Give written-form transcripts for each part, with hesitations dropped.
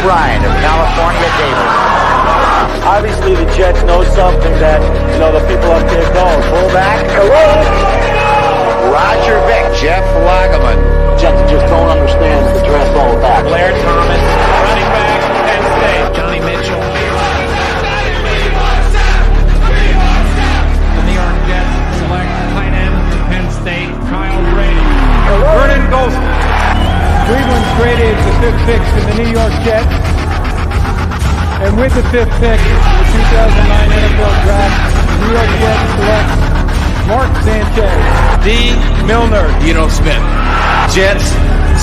Bryant of California Davis. Obviously, the Jets know something that, the people up there don't. Fullback, hello. Roger Vick, Jeff Lageman. Jets just don't understand the draft all back. Blair Thomas, running back, Penn State. Johnny Mitchell. The New York Jets select tight end from Penn State, Kyle Brady. Vernon Golson. Cleveland's traded the 5th pick to the New York Jets. And with the 5th pick in the 2009 NFL Draft, the New York Jets select Mark Sanchez. D. Milner. Smith. Jets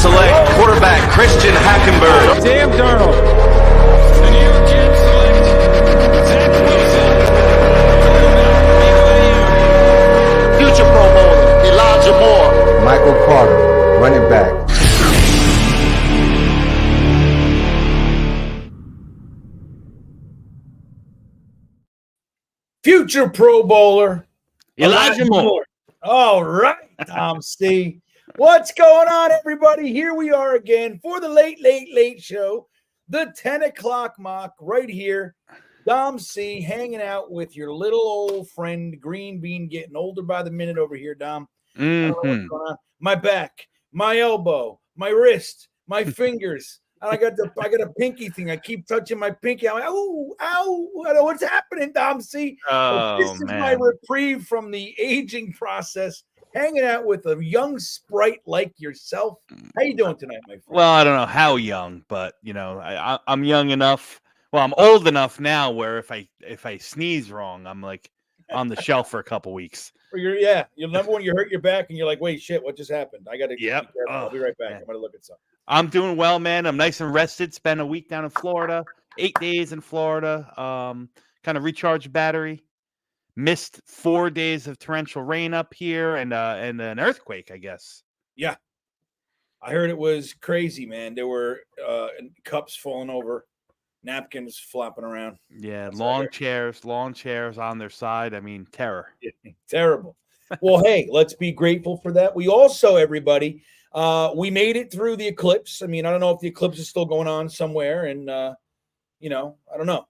select quarterback Christian Hackenberg. Sam Darnold. The New York Jets select Zach Wilson. Future Pro Bowler, Elijah Moore. Michael Carter, running back. Future Pro Bowler, Elijah Moore. All right, Tom C. What's going on, everybody? Here we are again for the late show, the 10 o'clock mock right here. Dom C hanging out with your little old friend GreenBean, getting older by the minute over here, Dom. I don't know what's going on. My back, my elbow, my wrist, my fingers. I got a pinky thing. I keep touching my pinky. I'm like, oh, ow, what's happening, Dom C? Oh, this is my reprieve from the aging process. Hanging out with a young sprite like yourself. How you doing tonight, my friend? Well, I don't know how young, but I'm young enough. Well, I'm old enough now where if I sneeze wrong, I'm like on the shelf for a couple weeks. Or you'll remember when you hurt your back and you're like, wait, shit, what just happened? I got to. Yep. I'll be right back. Man. I'm gonna look at something. I'm doing well, man. I'm nice and rested. Spent a week down in Florida, 8 days in Florida. Kind of recharged battery. Missed 4 days of torrential rain up here and an earthquake, I guess. Yeah, I heard it was crazy, man. There were cups falling over, napkins flopping around. Yeah, long chairs on their side. I mean, terror. Terrible. Well, hey, let's be grateful for that. We also, everybody, we made it through the eclipse. I mean, I don't know if the eclipse is still going on somewhere, and I don't know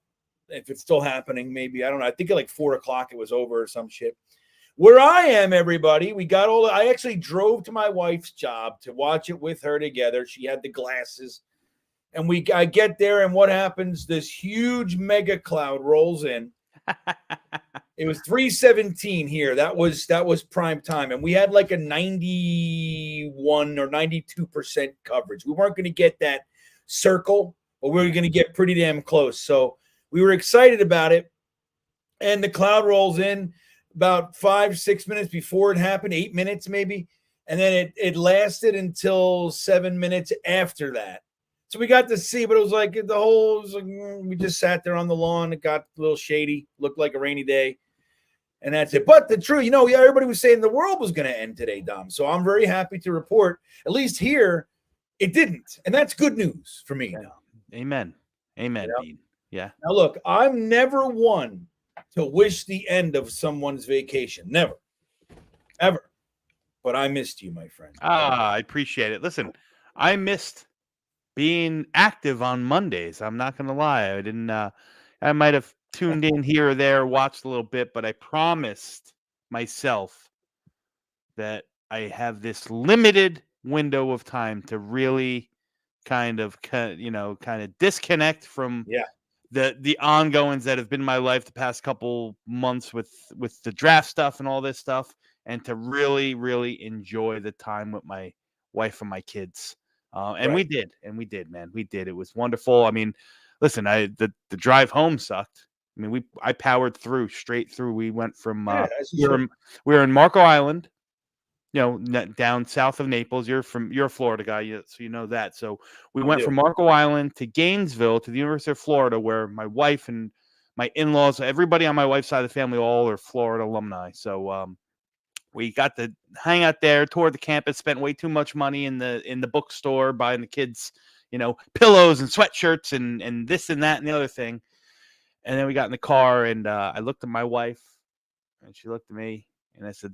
if it's still happening. Maybe I don't know. I think at like 4 o'clock it was over or some shit. Where I am, everybody, we got all. I actually drove to my wife's job to watch it with her together. She had the glasses, and I get there, and what happens? This huge mega cloud rolls in. It was 3:17 here. That was prime time, and we had like a 91 or 92% coverage. We weren't going to get that circle, but we were going to get pretty damn close. So we were excited about it, and the cloud rolls in about 5-6 minutes before it happened, 8 minutes maybe, and then it lasted until 7 minutes after that. So we got to see, but it was like we just sat there on the lawn. It got a little shady, looked like a rainy day, and that's it. But the truth, everybody was saying the world was going to end today, Dom. So I'm very happy to report, at least here, it didn't, and that's good news for me. Yeah. Amen. Dean. Yeah. Now look, I'm never one to wish the end of someone's vacation, never, ever. But I missed you, my friend. I appreciate it. Listen, I missed being active on Mondays. I'm not going to lie. I didn't. I might have tuned in here or there, watched a little bit, but I promised myself that I have this limited window of time to really kind of disconnect from the ongoings that have been my life the past couple months with the draft stuff and all this stuff, and to really, really enjoy the time with my wife and my kids. And we did, man. We did. It was wonderful. I mean, listen, the drive home sucked. I mean, I powered straight through. We went from we were in Marco Island, down south of Naples. You're a Florida guy, so you know that. So we went from Marco Island to Gainesville to the University of Florida, where my wife and my in-laws, everybody on my wife's side of the family, all are Florida alumni. So we got to hang out there, toured the campus, spent way too much money in the bookstore buying the kids, pillows and sweatshirts and this and that and the other thing. And then we got in the car, and I looked at my wife, and she looked at me, and I said,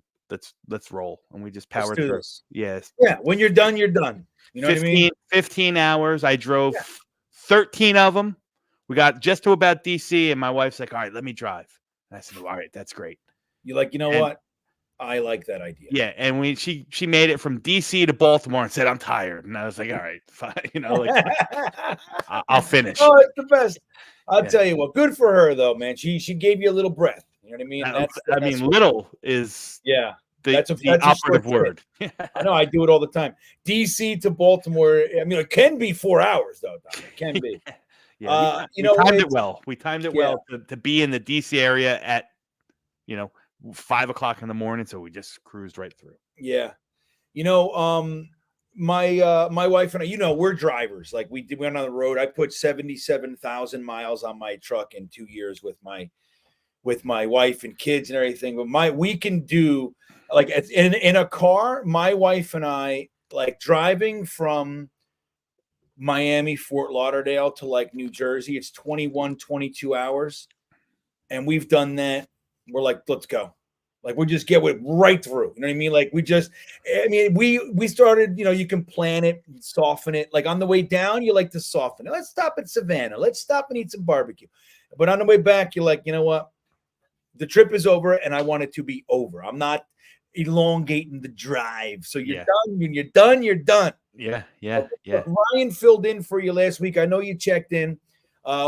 let's roll. And we just powered through. This. Yes. Yeah. When you're done, you're done. You know 15, what I mean? 15 hours. I drove 13 of them. We got just to about DC, and my wife's like, "All right, let me drive." And I said, "All right, that's great." You're like, you know what? I like that idea. Yeah, and she made it from DC to Baltimore and said, "I'm tired," and I was like, "All right, fine," I'll finish. Oh, it's the best. I'll tell you what. Good for her though, man. She gave you a little breath. You know what I mean? Little is the operative word. I know. I do it all the time. DC to Baltimore. I mean, it can be 4 hours though. Tom. It can be. Yeah, we timed it well. We timed it well to be in the DC area at 5 o'clock in the morning, so we just cruised right through. Yeah, my wife and I, we're drivers. Like we went on the road. I put 77,000 miles on my truck in 2 years with my wife and kids and everything. But we can do like in a car. My wife and I like driving from Miami, Fort Lauderdale to like New Jersey. It's 21, 22 hours. And we've done that. We're like, let's go. Like we just get it right through. You know what I mean? Like we started, you can plan it, soften it. Like on the way down, you like to soften it. Let's stop at Savannah. Let's stop and eat some barbecue. But on the way back, you're like, you know what? The trip is over and I want it to be over. I'm not elongating the drive. So you're done. When you're done, you're done. Yeah. Ryan filled in for you last week. I know you checked in.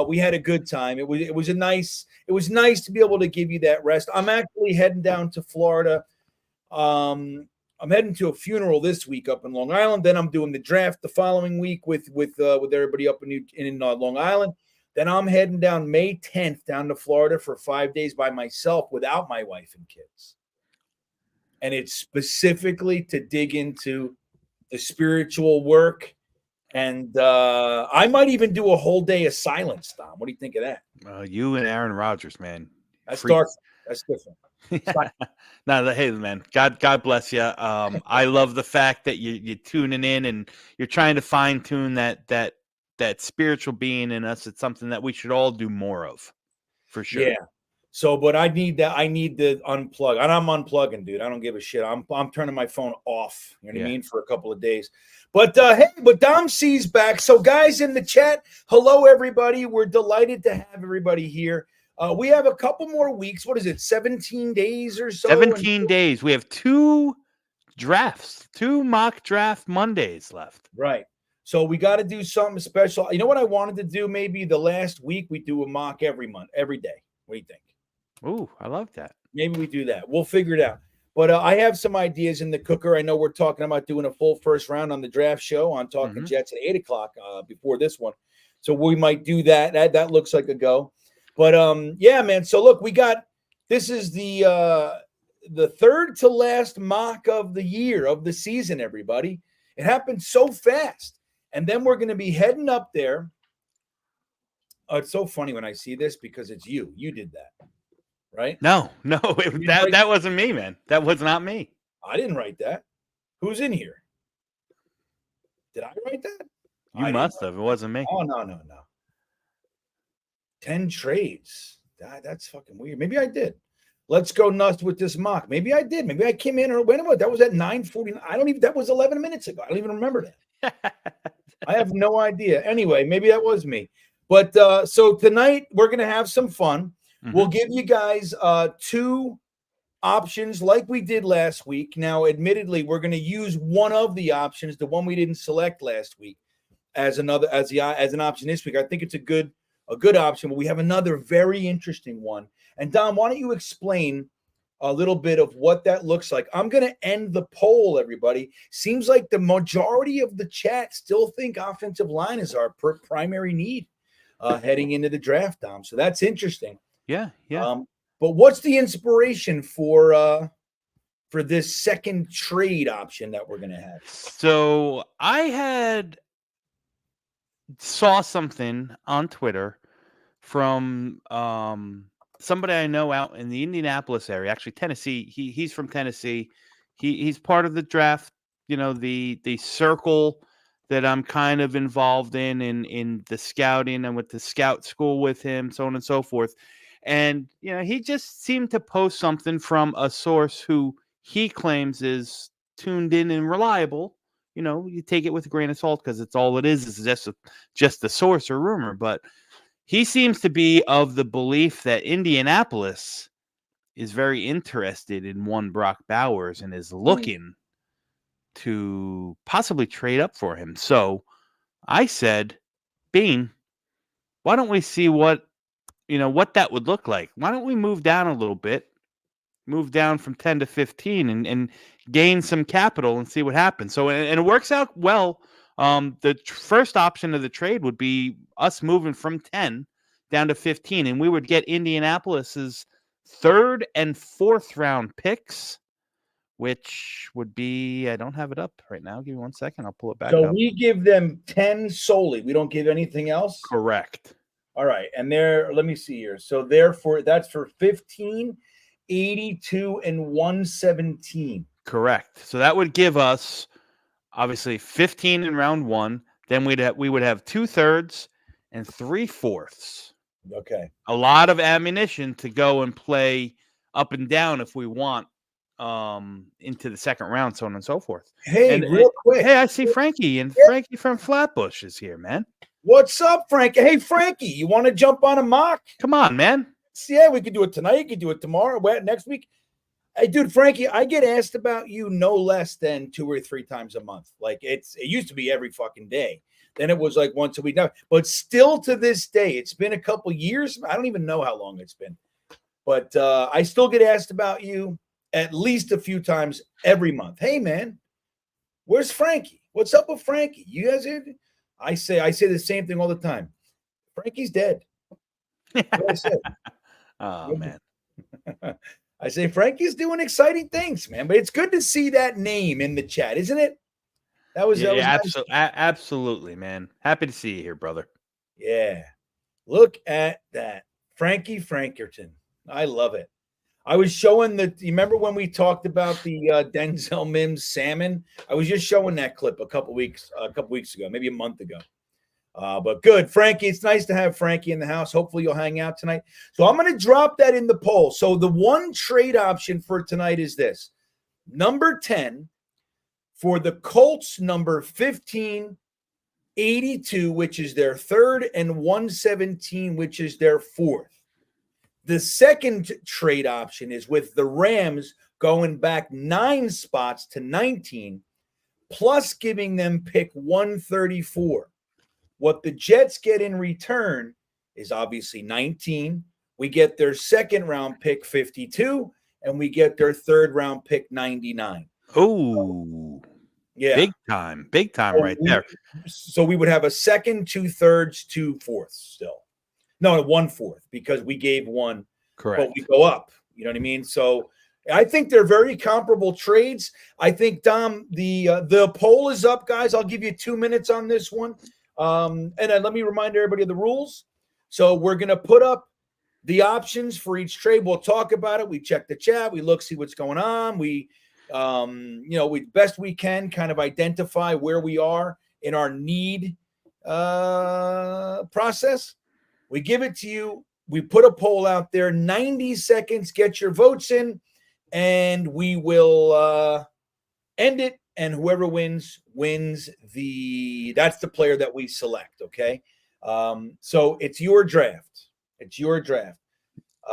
We had a good time. It was nice to be able to give you that rest. I'm actually heading down to Florida. I'm heading to a funeral this week up in Long Island. Then I'm doing the draft the following week with everybody up in Long Island. Then I'm heading down May 10th down to Florida for 5 days by myself without my wife and kids. And it's specifically to dig into the spiritual work. And I might even do a whole day of silence, Tom. What do you think of that? You and Aaron Rodgers, man. That's dark. That's different. Hey, man. God bless you. I love the fact that you're tuning in and you're trying to fine tune that spiritual being in us. It's something that we should all do more of, for sure. Yeah. So, but I need to unplug, and I'm unplugging, dude. I don't give a shit. I'm turning my phone off. You know what I mean, for a couple of days. But hey, but Dom C's back. So, guys in the chat, hello everybody. We're delighted to have everybody here. We have a couple more weeks. What is it? 17 days or so. 17 days. We have 2 mock draft Mondays left. Right. So we got to do something special. You know what I wanted to do? Maybe the last week we do a mock every day. What do you think? Ooh, I love that. Maybe we do that. We'll figure it out. But I have some ideas in the cooker. I know we're talking about doing a full first round on the draft show on Talking Jets at 8 o'clock before this one. So we might do that. That looks like a go. But yeah, man. So look, this is the third to last mock of the year, of the season, everybody. It happened so fast. And then we're going to be heading up there. It's so funny when I see this because it's you. You did that. Right? No, that wasn't me, man. That was not me. I didn't write that. Who's in here? Did I write that? You must have. It wasn't me. Oh, no. 10 trades. That's fucking weird. Maybe I did. Let's go nuts with this mock. Maybe I did. Maybe I came in or wait a minute. That was at 9:49. That was 11 minutes ago. I don't even remember that. I have no idea. Anyway, maybe that was me. But so tonight we're going to have some fun. We'll give you guys 2 options like we did last week. Now, admittedly, we're going to use one of the options, the one we didn't select last week, as an option this week. I think it's a good option, but we have another very interesting one. And Dom, why don't you explain a little bit of what that looks like? I'm going to end the poll, everybody. Seems like the majority of the chat still think offensive line is our primary need heading into the draft, Dom. So that's interesting. Yeah. But what's the inspiration for this second trade option that we're going to have? So I saw something on Twitter from somebody I know out in the Indianapolis area, actually Tennessee. He's from Tennessee. He's part of the draft, the circle that I'm kind of involved in the scouting and with the scout school with him, so on and so forth. And, he just seemed to post something from a source who he claims is tuned in and reliable you take it with a grain of salt because it's all it is just a source or rumor. But he seems to be of the belief that Indianapolis is very interested in one Brock Bowers and is looking to possibly trade up for him. So I said, Bean, why don't we see what that would look like? Why don't we move down a little bit, move down from 10 to 15 and gain some capital and see what happens. So, and it works out well. The first option of the trade would be us moving from 10 down to 15, and we would get Indianapolis's 3rd and 4th round picks, which would be, I don't have it up right now. Give me 1 second. I'll pull it back So up. we give them 10 solely. We don't give anything else? Correct. All right. And let me see here. So therefore, that's for 15, 82, and 117. Correct. So that would give us obviously 15 in round 1. Then we would have 2/3 and 3/4. Okay. A lot of ammunition to go and play up and down if we want into the second round, so on and so forth. Hey, real quick. Hey, I see Frankie, and Frankie from Flatbush is here, man. What's up, Frankie? Hey, Frankie, you want to jump on a mock? Come on, man. Yeah, we could do it tonight. You could do it tomorrow. Next week. Hey, dude, Frankie, I get asked about you no less than 2 or 3 times a month. Like it used to be every fucking day. Then it was like once a week now. But still to this day, it's been a couple years. I don't even know how long it's been. But I still get asked about you at least a few times every month. Hey, man, where's Frankie? What's up with Frankie? You guys here? I say the same thing all the time. Frankie's dead. That's what I said. Oh, man. I say Frankie's doing exciting things, man. But it's good to see that name in the chat, isn't it? That was nice. Absolutely, man. Happy to see you here, brother. Yeah. Look at that. Frankie Frankerton. I love it. I was showing you remember when we talked about the Denzel Mims salmon? I was just showing that clip a couple weeks ago, maybe a month ago. But good, Frankie. It's nice to have Frankie in the house. Hopefully you'll hang out tonight. So I'm going to drop that in the poll. So the one trade option for tonight is this. Number 10 for the Colts, number 15, 82, which is their 3rd, and 117, which is their 4th. The second trade option is with the Rams going back 9 spots to 19, plus giving them pick 134. What the Jets get in return is obviously 19. We get their 2nd round pick 52, and we get their 3rd round pick 99. Oh, yeah. Big time right there. So we would have a 2nd, 2/3, 2/4 still. No, 1/4 because we gave 1. Correct. But we go up. You know what I mean? So I think they're very comparable trades. I think, Dom, the poll is up, guys. I'll give you 2 minutes on this one. And then let me remind everybody of the rules. So we're going to put up the options for each trade. We'll talk about it. We check the chat. We look, see what's going on. We, we best we can kind of identify where we are in our need process. We give it to you. We put a poll out there, 90 seconds, get your votes in, and we will end it. And whoever wins that's the player that we select. Okay. So it's your draft. It's your draft.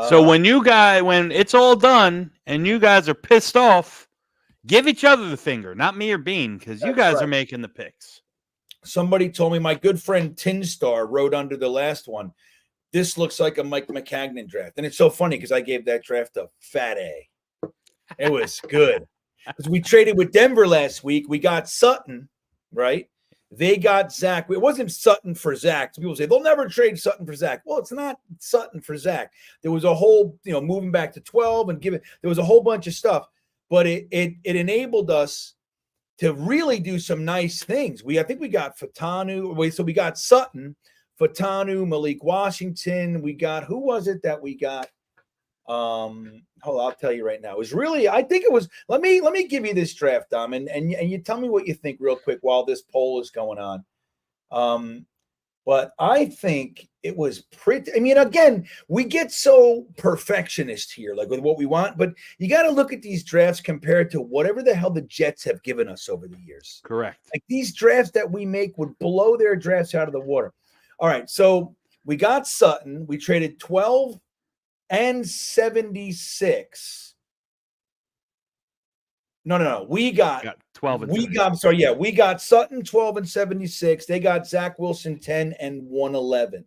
So when it's all done and you guys are pissed off, give each other the finger, not me or Bean, because you guys are making the picks. Somebody told me, my good friend Tinstar wrote under the last one, this looks like a Mike McCagnon draft. And it's so funny because I gave that draft a fat A. It was good. Because we traded with Denver last week. We got Sutton, right? They got Zach. It wasn't Sutton for Zach. People say they'll never trade Sutton for Zach. Well, it's not Sutton for Zach. There was a whole, moving back to 12 and there was a whole bunch of stuff. But it enabled us to really do some nice things. I think we got Fatanu. So we got Sutton, Fatanu, Malik Washington. We got, who was it that we got? Hold on, I'll tell you right now. It was really, I think it was, let me give you this draft, Dom, and you tell me what you think real quick while this poll is going on. But I think it was pretty. I mean, again, we get so perfectionist here, like with what we want, but you got to look at these drafts compared to whatever the hell the Jets have given us over the years. Correct. Like these drafts that we make would blow their drafts out of the water. All right, so we got Sutton. We traded 12 and 76. No. We got 12 and we 76. got. I'm sorry. Yeah, we got Sutton 12 and 76. They got Zach Wilson 10 and 111.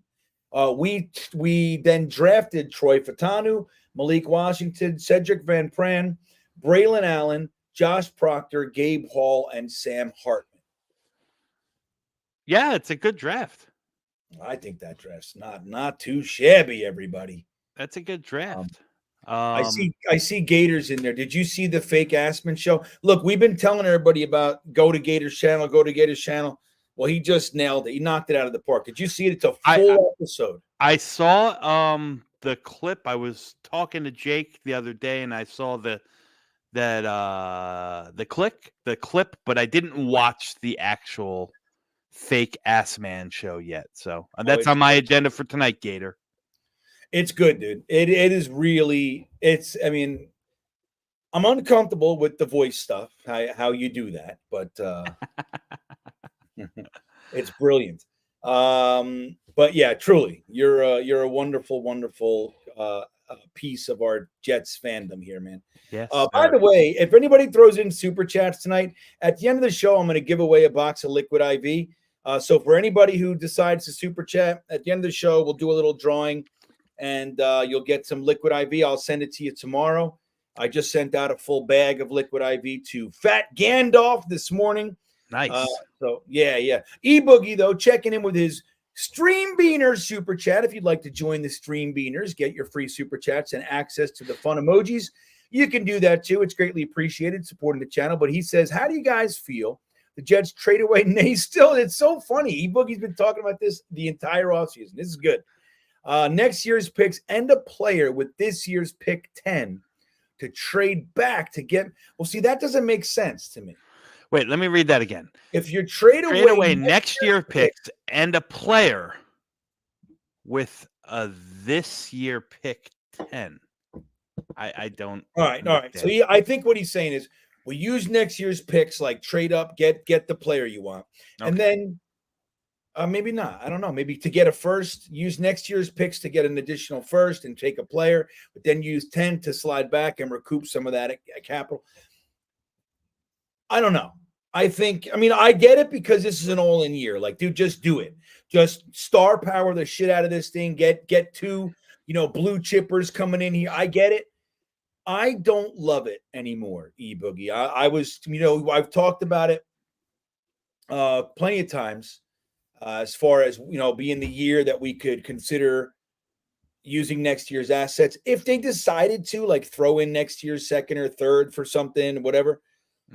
We then drafted Troy Fatanu, Malik Washington, Cedric Van Pran, Braylon Allen, Josh Proctor, Gabe Hall, and Sam Hartman. Yeah, it's a good draft. I think that draft's not too shabby. Everybody. That's a good draft. I see Gators in there. Did you see the fake Assman show? Look, we've been telling everybody about go to Gators channel. Well, he just nailed it. He knocked it out of the park. Did you see it? It's a full episode. I saw the clip. I was talking to Jake the other day, and I saw the clip, but I didn't watch the actual fake Ass Man show yet. So that's on my agenda for tonight, Gator. It's good, dude. It is really. I mean, I'm uncomfortable with the voice stuff. How you do that, but it's brilliant. But yeah, truly, you're a wonderful, wonderful piece of our Jets fandom here, man. Yes. By the way, if anybody throws in super chats tonight, at the end of the show, I'm going to give away a box of Liquid IV. So for anybody who decides to super chat at the end of the show, we'll do a little drawing, and you'll get some Liquid IV. I'll send it to you tomorrow. I just sent out a full bag of Liquid IV to Fat Gandalf this morning. Nice. So yeah. E-Boogie, though, checking in with his Stream Beaners super chat. If you'd like to join the Stream Beaners, get your free super chats and access to the fun emojis, you can do that too. It's greatly appreciated supporting the channel. But he says, how do you guys feel the Jets trade away Nay Still? It's so funny. E-Boogie's been talking about this the entire offseason. This is good. Next year's picks and a player with this year's pick 10 to trade back to get. Well, see, that doesn't make sense to me. Wait, let me read that again. If you trade away next year picks and a player with a this year pick 10, I don't. All right. So I think what he's saying is we use next year's picks, like trade up, get the player you want, and then maybe not. I don't know. Maybe to get a first, use next year's picks to get an additional first and take a player, but then use 10 to slide back and recoup some of that capital. I don't know. I get it because this is an all-in year. Like, dude, just do it. Just star power the shit out of this thing. Get two, blue chippers coming in here. I get it. I don't love it anymore, E-Boogie. I was, I've talked about it plenty of times as far as, being the year that we could consider using next year's assets. If they decided to, like, throw in next year's second or third for something, whatever.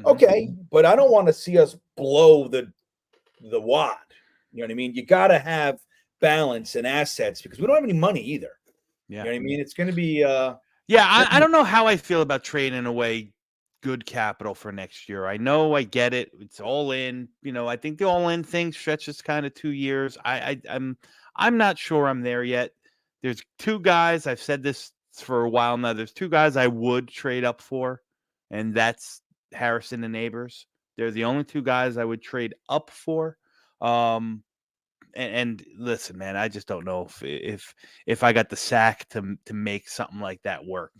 Okay, but I don't want to see us blow the wad. You know what I mean? You got to have balance and assets because we don't have any money either. Yeah. You know what I mean? It's going to be I don't know how I feel about trading away good capital for next year. I know, I get it. It's all in. I think the all in thing stretches kind of 2 years. I'm not sure I'm there yet. There's two guys, I've said this for a while now. There's two guys I would trade up for, and that's Harrison and Neighbors. They're the only two guys I would trade up for. And listen, man, I just don't know if I got the sack to make something like that work.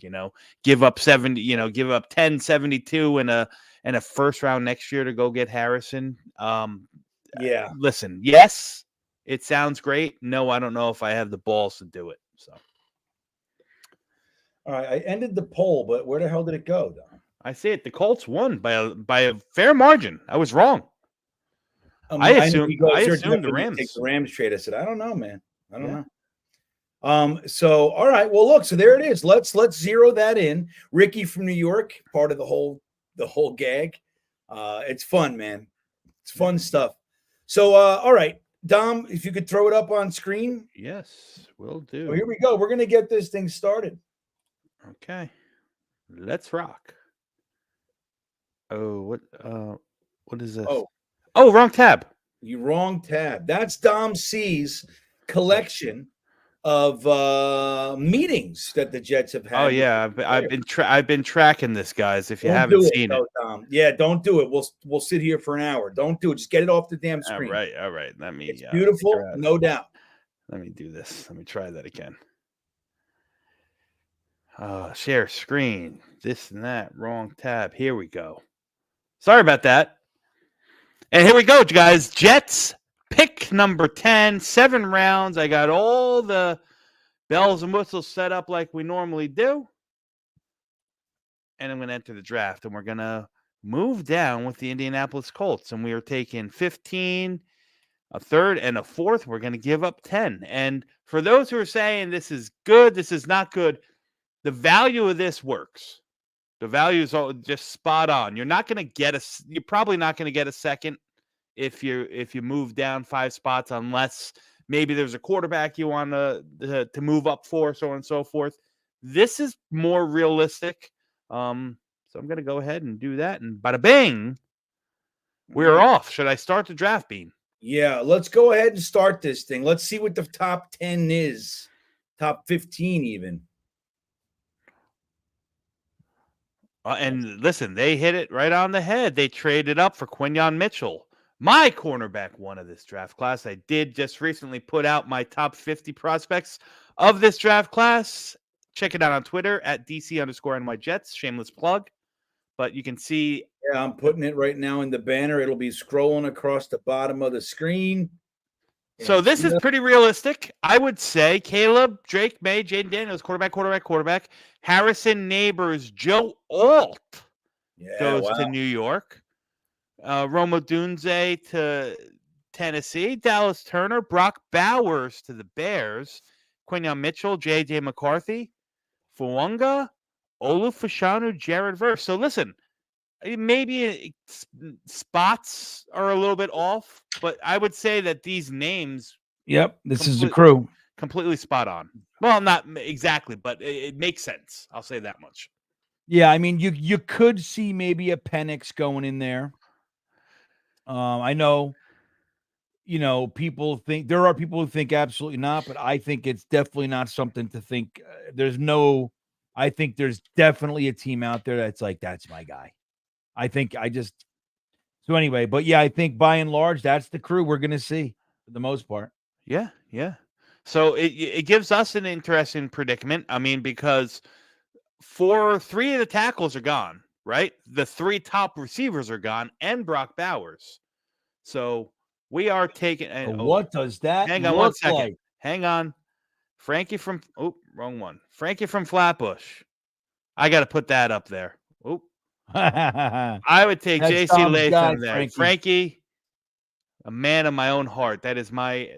Give up 70, give up 10-72 and a first round next year to go get Harrison. Yeah. Listen, yes, it sounds great. No, I don't know if I have the balls to do it. So, all right, I ended the poll, but where the hell did it go, Don? I see it. The Colts won by a fair margin. I was wrong. I assumed the Rams. Take the Rams trade. I said, I don't know, man. I don't know. So all right. Well, look. So there it is. Let's zero that in. Ricky from New York, part of the whole gag. It's fun, man. It's fun stuff. So all right, Dom, if you could throw it up on screen. Yes, will do. Well, here we go. We're gonna get this thing started. Okay, let's rock. Oh, what is this? Oh, wrong tab. You wrong tab. That's Dom C's collection of meetings that the Jets have had. Oh yeah, I've been tracking this, guys. If you Don't haven't do seen it, Dom. Yeah, don't do it. We'll sit here for an hour. Don't do it. Just get it off the damn screen. All right. Let me. It's beautiful, figure out- no doubt. Let me do this. Let me try that again. Share screen. This and that. Wrong tab. Here we go. Sorry about that. And here we go, guys. Jets pick number 10. 7 rounds. I got all the bells and whistles set up like we normally do. And I'm going to enter the draft. And we're going to move down with the Indianapolis Colts. And we are taking 15, a third, and a fourth. We're going to give up 10. And for those who are saying this is good, this is not good, the value of this works. The value is all just spot on. You're probably not going to get a second if you move down 5 spots, unless maybe there's a quarterback you want to move up for, so on and so forth. This is more realistic. So I'm going to go ahead and do that. And bada bing, we're off. Should I start the draft, Bean? Yeah, let's go ahead and start this thing. Let's see what the top 10 is. Top 15 even. And listen, they hit it right on the head. They traded up for Quinyon Mitchell, my cornerback one of this draft class. I did just recently put out my top 50 prospects of this draft class. Check it out on Twitter at DC_NYJets. Shameless plug. But you can see. Yeah, I'm putting it right now in the banner. It'll be scrolling across the bottom of the screen. So this is pretty realistic. I would say Caleb, Drake May, Jaden Daniels, quarterback. Harrison Neighbors, Joe Alt goes to New York. Roma Dunze to Tennessee. Dallas Turner, Brock Bowers to the Bears. Quinyon Mitchell, J.J. McCarthy. Fuanga, Olu Fashanu, Jared Verse. So listen, maybe spots are a little bit off, but I would say that these names. Yep, this is the crew. Completely spot on. Well, not exactly, but it makes sense. I'll say that much. Yeah, I mean, you could see maybe a Penix going in there. I know, people think there are people who think absolutely not, but I think it's definitely not something to think. I think there's definitely a team out there that's like, that's my guy. So anyway, but yeah, I think by and large, that's the crew we're going to see for the most part. Yeah. So it gives us an interesting predicament. I mean, because 3 of the tackles are gone, right? The 3 top receivers are gone, and Brock Bowers. So we are taking. What does that hang on look 1 second. like? Hang on. Frankie from wrong one. Frankie from Flatbush. I got to put that up there. I would take J.C. Latham there. Frankie, a man of my own heart. That is my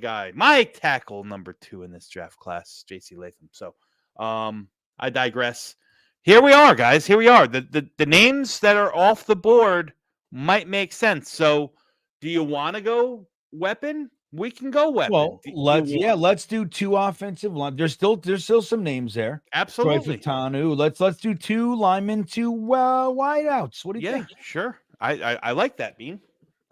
guy. My tackle number 2 in this draft class, J.C. Latham. So I digress. Here we are, guys. Here we are. The names that are off the board might make sense. So do you want to go weapon? We can go weapon. Well, let's do 2 offensive line. There's still some names there. Absolutely. Tanu. Let's do 2 linemen, 2 wideouts. What do you think? Sure. I like that, Bean.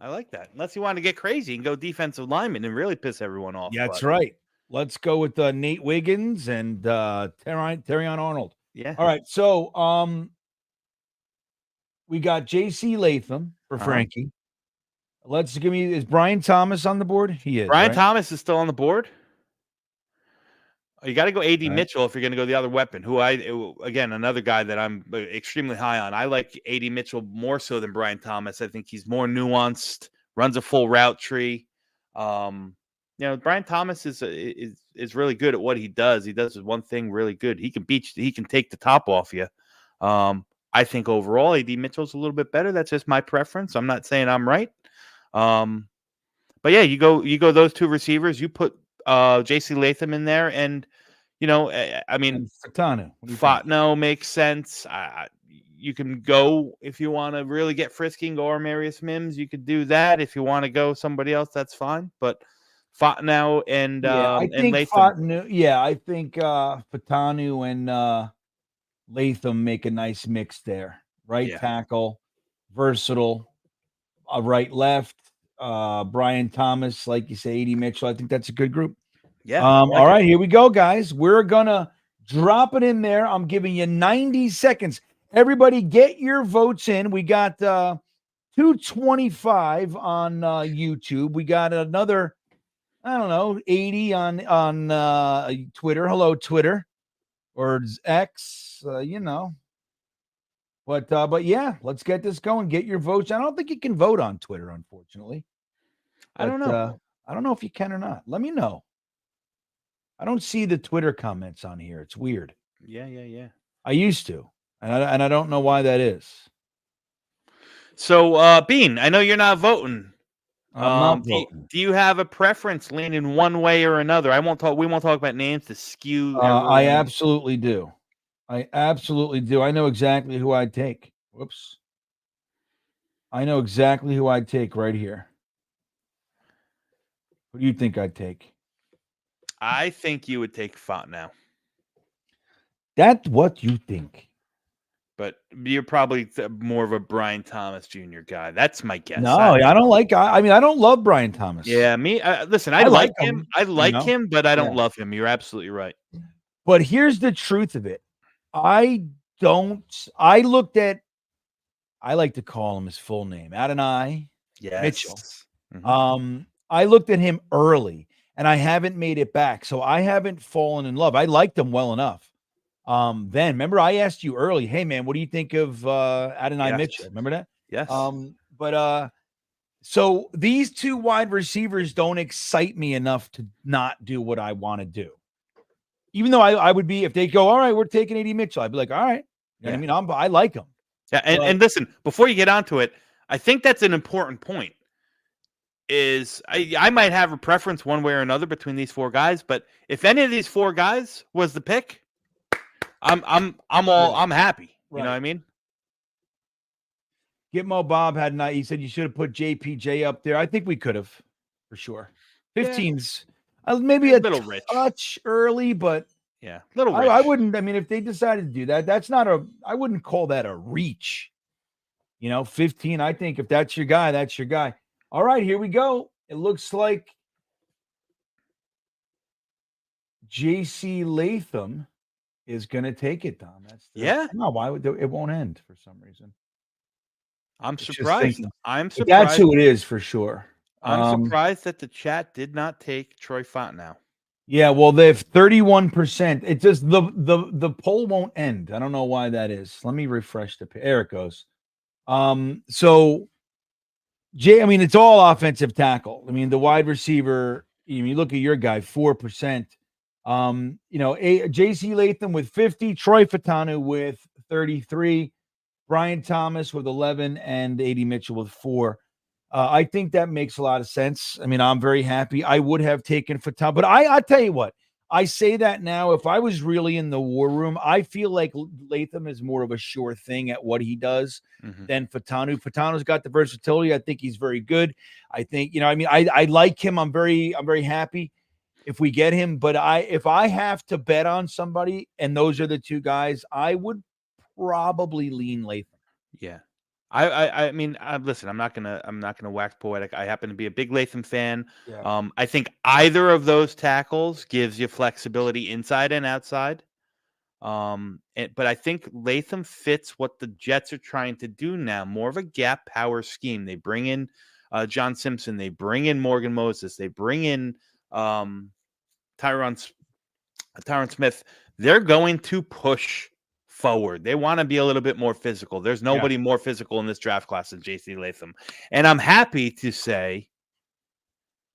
I like that. Unless you want to get crazy and go defensive lineman and really piss everyone off. Yeah, that's right. Let's go with Nate Wiggins and Terrion Arnold. Yeah. All right. So we got J.C. Latham for Frankie. Is Brian Thomas on the board? He is. Brian right? Thomas is still on the board. You got to go A.D. Mitchell if you're going to go the other weapon, again, another guy that I'm extremely high on. I like A.D. Mitchell more so than Brian Thomas. I think he's more nuanced, runs a full route tree. Brian Thomas is really good at what he does. He does one thing really good. He can take the top off you. I think overall A.D. Mitchell's a little bit better. That's just my preference. I'm not saying I'm right. But yeah, you go those 2 receivers. You put J.C. Latham in there, and I mean, Fatno makes sense. You can go if you want to really get frisky and go Armarius Mims. You could do that. If you want to go somebody else, that's fine. But Fatno and Latham. I think Fatanu and Latham make a nice mix there. Right tackle, versatile, right left. Brian Thomas, like you say, A.D. Mitchell. I think that's a good group. Yeah. All right, here we go, guys. We're gonna drop it in there. I'm giving you 90 seconds. Everybody, get your votes in. We got 225 on YouTube. We got another, I don't know, 80 on Twitter. Hello, Twitter, or X. But yeah, let's get this going. Get your votes. I don't think you can vote on Twitter, unfortunately. I don't know. I don't know if you can or not. Let me know. I don't see the Twitter comments on here. It's weird. Yeah. I used to, and I don't know why that is. So, Bean, I know you're not voting. I'm not voting. Do you have a preference leaning one way or another? We won't talk about names to skew. I absolutely do. I know exactly who I'd take. Whoops. I know exactly who I'd take right here. Who do you think I'd take? I think you would take Fontenot. That's what you think. But you're probably more of a Brian Thomas Jr. guy. That's my guess. No, I don't like. I don't love Brian Thomas. Yeah, me. Listen, I like him. I like him, but I don't love him. You're absolutely right. But here's the truth of it. I like to call him his full name, Adonai Mitchell. Mm-hmm. I looked at him early, and I haven't made it back, so I haven't fallen in love. I liked him well enough. Then remember I asked you early, hey man, what do you think of Adonai Mitchell? Remember that? Yes. So these two wide receivers don't excite me enough to not do what I want to do. Even though I would be, if they go, all right, we're taking A.D. Mitchell, I'd be like, all right. You know what I mean? I like him. Yeah, and listen, before you get onto it, I think that's an important point. Is I might have a preference one way or another between these four guys, but if any of these four guys was the pick, I'm happy. Right. You know what I mean? Gitmo Bob had not. He said you should have put JPJ up there. I think we could have, for sure. 15's maybe a little rich, touch early, but little rich. I wouldn't. I mean, if they decided to do that, that's not a. I wouldn't call that a reach. 15. I think if that's your guy, that's your guy. All right, here we go. It looks like J.C. Latham is going to take it, Tom. No, why would it won't end for some reason? I'm surprised. That's who it is for sure. I'm surprised that the chat did not take Troy Fontenot. Yeah, well, they have 31%. It just the poll won't end. I don't know why that is. Let me refresh there it goes. So it's all offensive tackle. I mean, the wide receiver, you look at your guy, 4%. J.C. Latham with 50, Troy Fontenot with 33, Brian Thomas with 11, and A.D. Mitchell with 4. I think that makes a lot of sense. I mean, I'm very happy. I would have taken Fontenot, but I tell you what, I say that now. If I was really in the war room, I feel like Latham is more of a sure thing at what he does than Fontenot. Fontenot's got the versatility. I think he's very good. I think, I like him. I'm very happy if we get him. But if I have to bet on somebody, and those are the two guys, I would probably lean Latham. Yeah. I mean, listen, I'm not gonna wax poetic. I happen to be a big Latham fan. Yeah. I think either of those tackles gives you flexibility inside and outside. But I think Latham fits what the Jets are trying to do now, more of a gap power scheme. They bring in John Simpson, they bring in Morgan Moses, they bring in Tyron Smith. They're going to push forward. They want to be a little bit more physical. There's nobody more physical in this draft class than J.C. Latham. And I'm happy to say,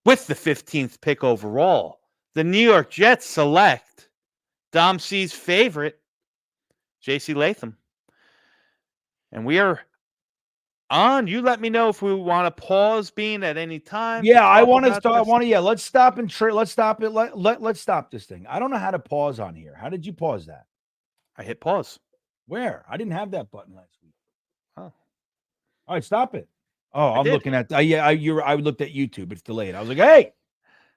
with the 15th pick overall, the New York Jets select Dom C's favorite, J.C. Latham. And we are on. You let me know if we want to pause Bean at any time. Yeah, I want to start. Let's stop and let's stop it. Let's stop this thing. I don't know how to pause on here. How did you pause that? I hit pause. Where? I didn't have that button last week. Oh. All right, stop it. Oh, I'm looking at I looked at YouTube. It's delayed. I was like, hey,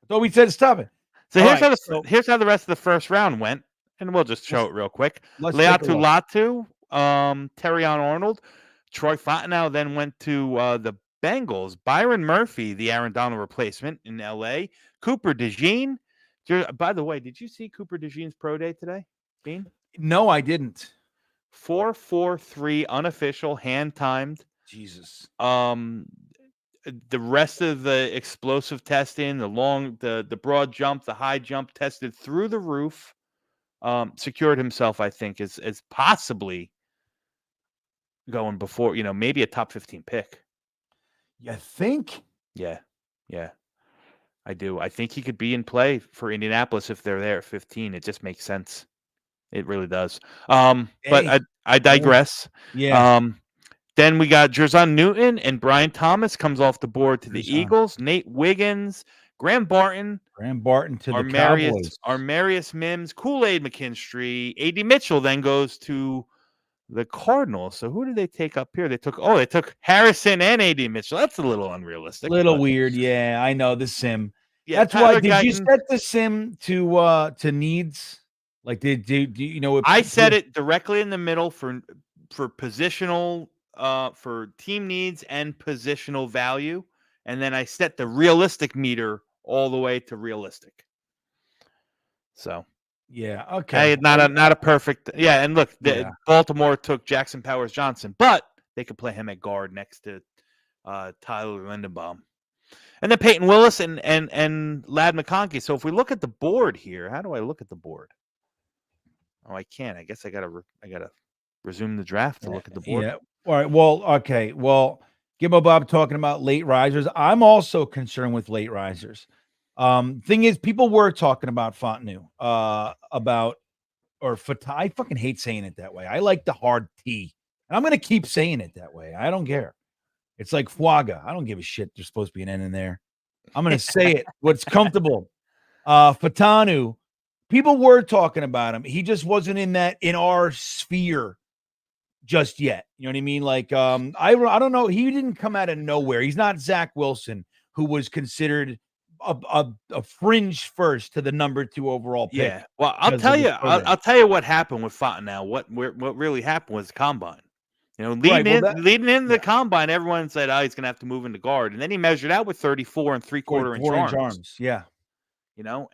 I thought we said stop it. So here's how the rest of the first round went, and we'll just show it real quick. Leatu Latu, Terrion Arnold, Troy Fontenot then went to the Bengals. Byron Murphy, the Aaron Donald replacement in LA. Cooper DeJean. By the way, did you see Cooper DeJean's pro day today, Bean? No, I didn't. 4.43 unofficial, hand timed. Jesus. The rest of the explosive testing, the broad jump, the high jump tested through the roof. Secured himself, I think, is possibly going before, maybe a top 15 pick. You think? Yeah. I do. I think he could be in play for Indianapolis if they're there at 15. It just makes sense. It really does. But I digress. Yeah. Then we got Jerzon Newton and Brian Thomas comes off the board to the Eagles. Nate Wiggins, Graham Barton to the Cowboys. Armarius Mims, Kool-Aid McKinstry. A.D. Mitchell then goes to the Cardinals. So who did they take up here? They took Harrison and A.D. Mitchell. That's a little unrealistic. Weird. Yeah, I know the sim. Yeah, that's Tyler why. Did Guyton, you set the sim to needs? Like, do you know? I set it directly in the middle for positional, for team needs and positional value, and then I set the realistic meter all the way to realistic. So, yeah, okay, not a perfect, yeah. And look, Baltimore took Jackson Powers Johnson, but they could play him at guard next to Tyler Lindenbaum, and then Peyton Willis and Ladd McConkey. So if we look at the board here, how do I look at the board? Oh, I can't. I guess I gotta resume the draft to look at the board. Yeah. All right. Well, okay. Well, Gimbo Bob talking about late risers. I'm also concerned with late risers. Thing is, people were talking about Fontenot, or Fatah. I fucking hate saying it that way. I like the hard T, and I'm gonna keep saying it that way. I don't care. It's like Fuaga. I don't give a shit. There's supposed to be an N in there. I'm gonna say it. What's comfortable. Fatanu. People were talking about him. He just wasn't in our sphere just yet. You know what I mean? Like, I don't know. He didn't come out of nowhere. He's not Zach Wilson, who was considered a fringe first to the number 2 overall pick. Yeah. Well, I'll tell you what happened with Fontenot. What really happened was the combine. Leading into the combine, everyone said, "Oh, he's going to have to move into guard," and then he measured out with 34 and 3/4 inch arms. Yeah.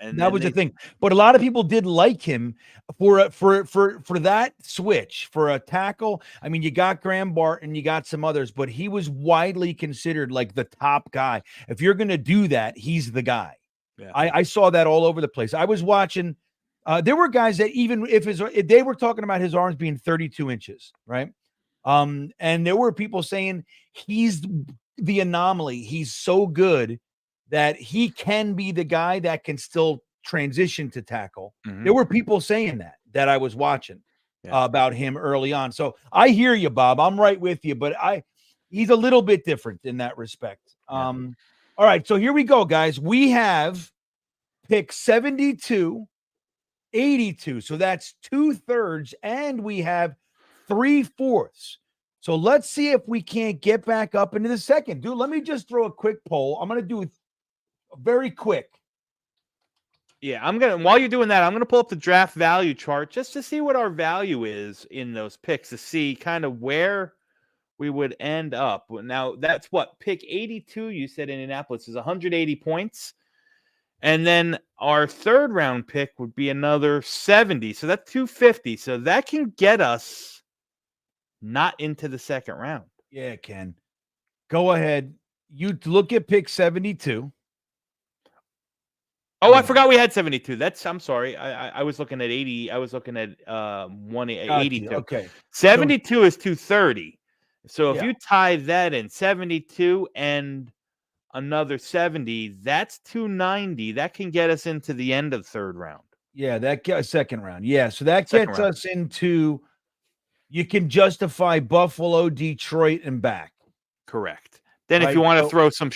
And that was the thing. But a lot of people did like him for that switch for a tackle. I mean, you got Graham Barton, you got some others, but he was widely considered like the top guy. If you're going to do that, he's the guy. Yeah. I saw that all over the place. I was watching. There were guys that even if they were talking about his arms being 32 inches, right? And there were people saying he's the anomaly. He's so good that he can be the guy that can still transition to tackle. Mm-hmm. There were people saying that I was watching about him early on. So I hear you, Bob. I'm right with you, but he's a little bit different in that respect. All right, so here we go, guys. We have pick 72, 82. So that's 2/3, and we have 3/4. So let's see if we can't get back up into the second. Dude, let me just throw a quick poll. I'm going to do it very quick. Yeah, while you're doing that, I'm gonna pull up the draft value chart just to see what our value is in those picks, to see kind of where we would end up. Now that's what pick 82. You said Indianapolis is 180 points, and then our third round pick would be another 70. So that's 250. So that can get us not into the second round. Yeah, it can. Go ahead. You look at pick 72. Oh, I forgot we had 72. I'm sorry. I was looking at 80. I was looking at 182. Okay. 72 is 230. So if you tie that in 72 and another 70, that's 290. That can get us into the end of the third round. Yeah, that second round. Yeah, so that gets us into, you can justify Buffalo, Detroit, and back. Correct. Then if you want to throw some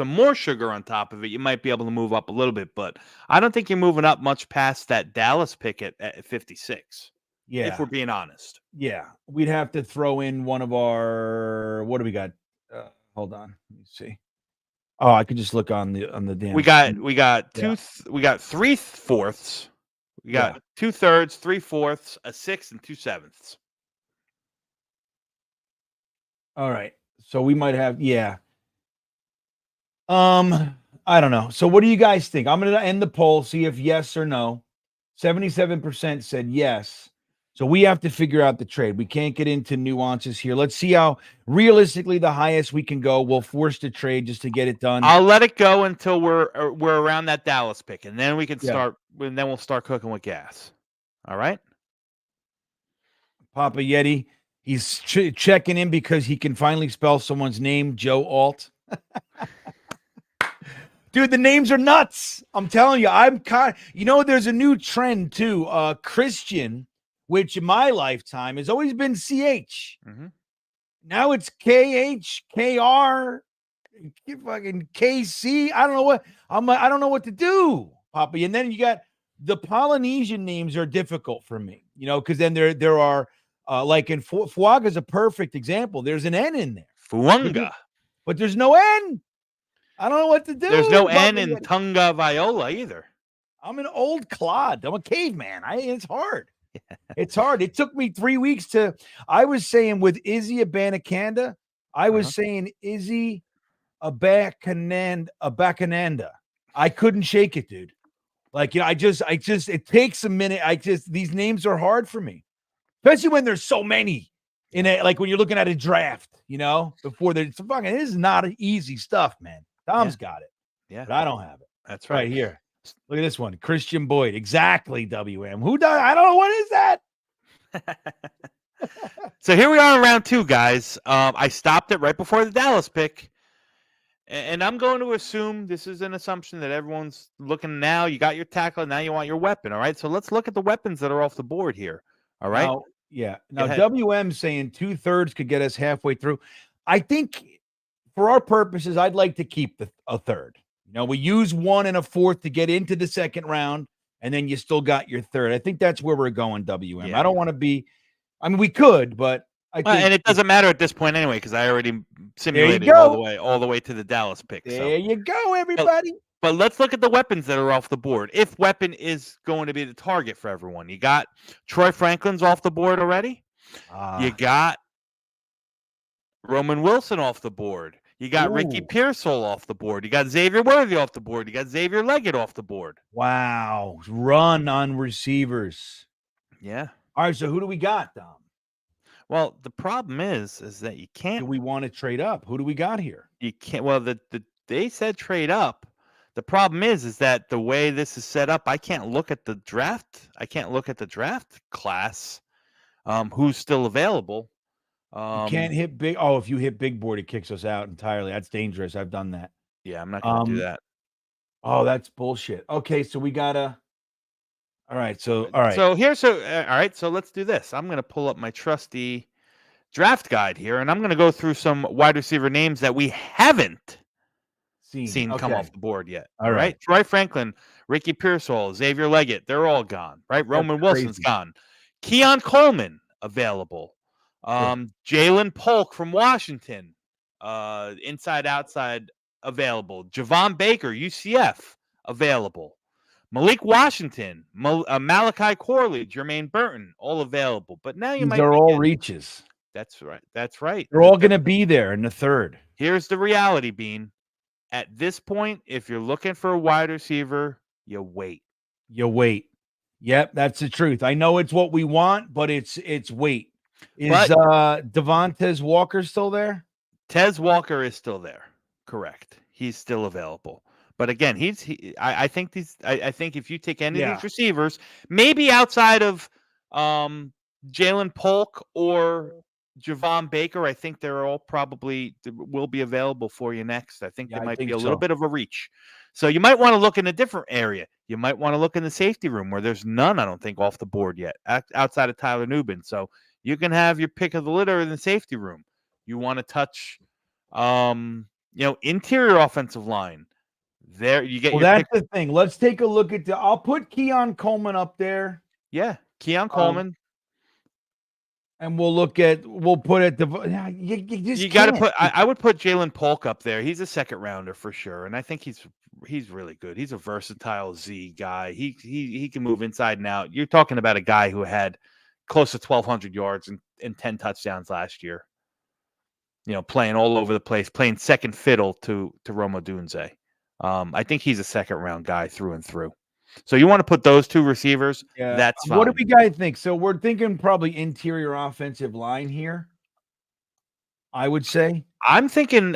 more sugar on top of it, you might be able to move up a little bit. But I don't think you're moving up much past that Dallas pick at 56. Yeah. If we're being honest. Yeah. We'd have to throw in one of our, what do we got? Hold on. Let me see. Oh, I could just look on the damn. We got 3/4. We got 2/3, 3/4, a 6, and 2/7. All right. So we might have, I don't know. So what do you guys think? I'm going to end the poll, see if yes or no. 77% said yes. So we have to figure out the trade. We can't get into nuances here. Let's see how realistically the highest we can go. We'll force the trade just to get it done. I'll let it go until we're around that Dallas pick, and then we can Yeah. start. And then we'll start cooking with gas. All right. Papa Yeti, he's checking in because he can finally spell someone's name, Joe Alt. Dude, the names are nuts. I'm telling you, there's a new trend too. Christian, which in my lifetime has always been CH. Mhm. Now it's KH, KR, fucking KC. I don't know what I don't know what to do, Papa. And then you got the Polynesian names are difficult for me, because then there are like in Fuaga is a perfect example. There's an N in there. Fuunga. But there's no N. I don't know what to do. There's no N in Tunga Viola either. I'm an old clod. I'm a caveman. It's hard. It's hard. It took me 3 weeks I was saying with Izzy Abanikanda, I was saying Izzy Abakananda. I couldn't shake it, dude. Like, it takes a minute. These names are hard for me, especially when there's so many like when you're looking at a draft, before this is not easy stuff, man. Tom's got it. Yeah. But I don't have it. That's right. Right here. Look at this one. Christian Boyd. Exactly, WM. Who does? I don't know. What is that? So here we are in round 2, guys. I stopped it right before the Dallas pick. And I'm going to assume this is an assumption that everyone's looking now. You got your tackle, and now you want your weapon. All right. So let's look at the weapons that are off the board here. All right. Now WM saying 2/3 could get us halfway through. I think for our purposes, I'd like to keep a third. We use 1 and a 4th to get into the second round, and then you still got your third. I think that's where we're going, WM. Yeah. I don't want to be. I mean, we could, but I think, and it doesn't matter at this point anyway, because I already simulated all the way to the Dallas pick. There you go, everybody. But let's look at the weapons that are off the board. If weapon is going to be the target for everyone, you got Troy Franklin's off the board already. You got Roman Wilson off the board. You got Ricky Pearsall off the board. You got Xavier Worthy off the board. You got Xavier Leggett off the board. Wow. Run on receivers. Yeah. All right, so who do we got, Dom? Well, the problem is that you can't. Do we want to trade up? Who do we got here? You can't. Well, they said trade up. The problem is that the way this is set up, I can't look at the draft. I can't look at the draft class. Who's still available? You can't hit big. Oh, if you hit big board, it kicks us out entirely. That's dangerous. I've done that. Yeah, I'm not going to do that. Oh, that's bullshit. Okay, so we gotta. All right. So all right. All right. So let's do this. I'm going to pull up my trusty draft guide here, and I'm going to go through some wide receiver names that we haven't seen come off the board yet. All right. Troy Franklin, Ricky Pearsall, Xavier Leggett, they're all gone. Right. Roman Wilson's gone. Keon Coleman available. Jalen Polk from Washington, inside outside available. Javon Baker, UCF available. Malik Washington, Malachi Corley, Jermaine Burton, all available. But now they're all reaches. That's right. That's right. They're all going to be there in the third. Here's the reality, Bean. At this point, if you're looking for a wide receiver, you wait. You wait. Yep, that's the truth. I know it's what we want, but it's wait. Is Devontae Walker still there? Tez Walker is still there. Correct. He's still available. But again, I think if you take any of these receivers, maybe outside of Jalen Polk or Javon Baker, I think they're all probably will be available for you next. I think they might be a little bit of a reach. So you might want to look in a different area. You might want to look in the safety room where there's none, I don't think, off the board yet, outside of Tyler Nubin. So you can have your pick of the litter in the safety room. You want to touch, interior offensive line. There you get. Well, that's the thing. Let's take a look at I'll put Keon Coleman up there. Yeah, Keon Coleman. And we'll put it. You got to put. I would put Jalen Polk up there. He's a second rounder for sure, and I think he's really good. He's a versatile Z guy. He can move inside and out. You're talking about a guy who had close to 1,200 yards and 10 touchdowns last year. playing all over the place, playing second fiddle to Roma Dunze. I think he's a second round guy through and through. So you want to put those two receivers? Yeah. That's fine. What do we guys think? So we're thinking probably interior offensive line here. I would say. I'm thinking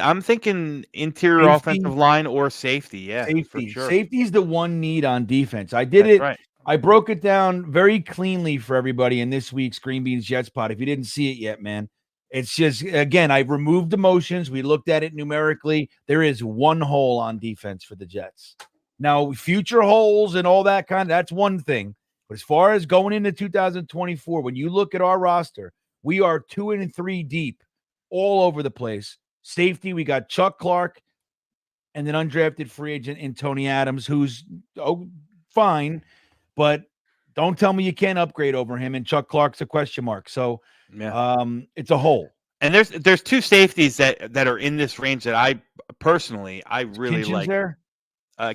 interior Safety. offensive line or safety. Yeah, Safety. for sure. Safety is the one need on defense. I did That's it. right. I broke it down very cleanly for everybody in this week's GreenBean's Jets pod. If you didn't see it yet, man, it's just, again, I removed emotions. We looked at it numerically. There is one hole on defense for the Jets. Now, future holes and all that that's one thing. But as far as going into 2024, when you look at our roster, we are 2 and 3 deep all over the place. Safety, we got Chuck Clark and then undrafted free agent in Tony Adams, who's fine, but don't tell me you can't upgrade over him. And Chuck Clark's a question mark. So it's a hole. And there's two safeties that are in this range that I personally really Kitchens like. There?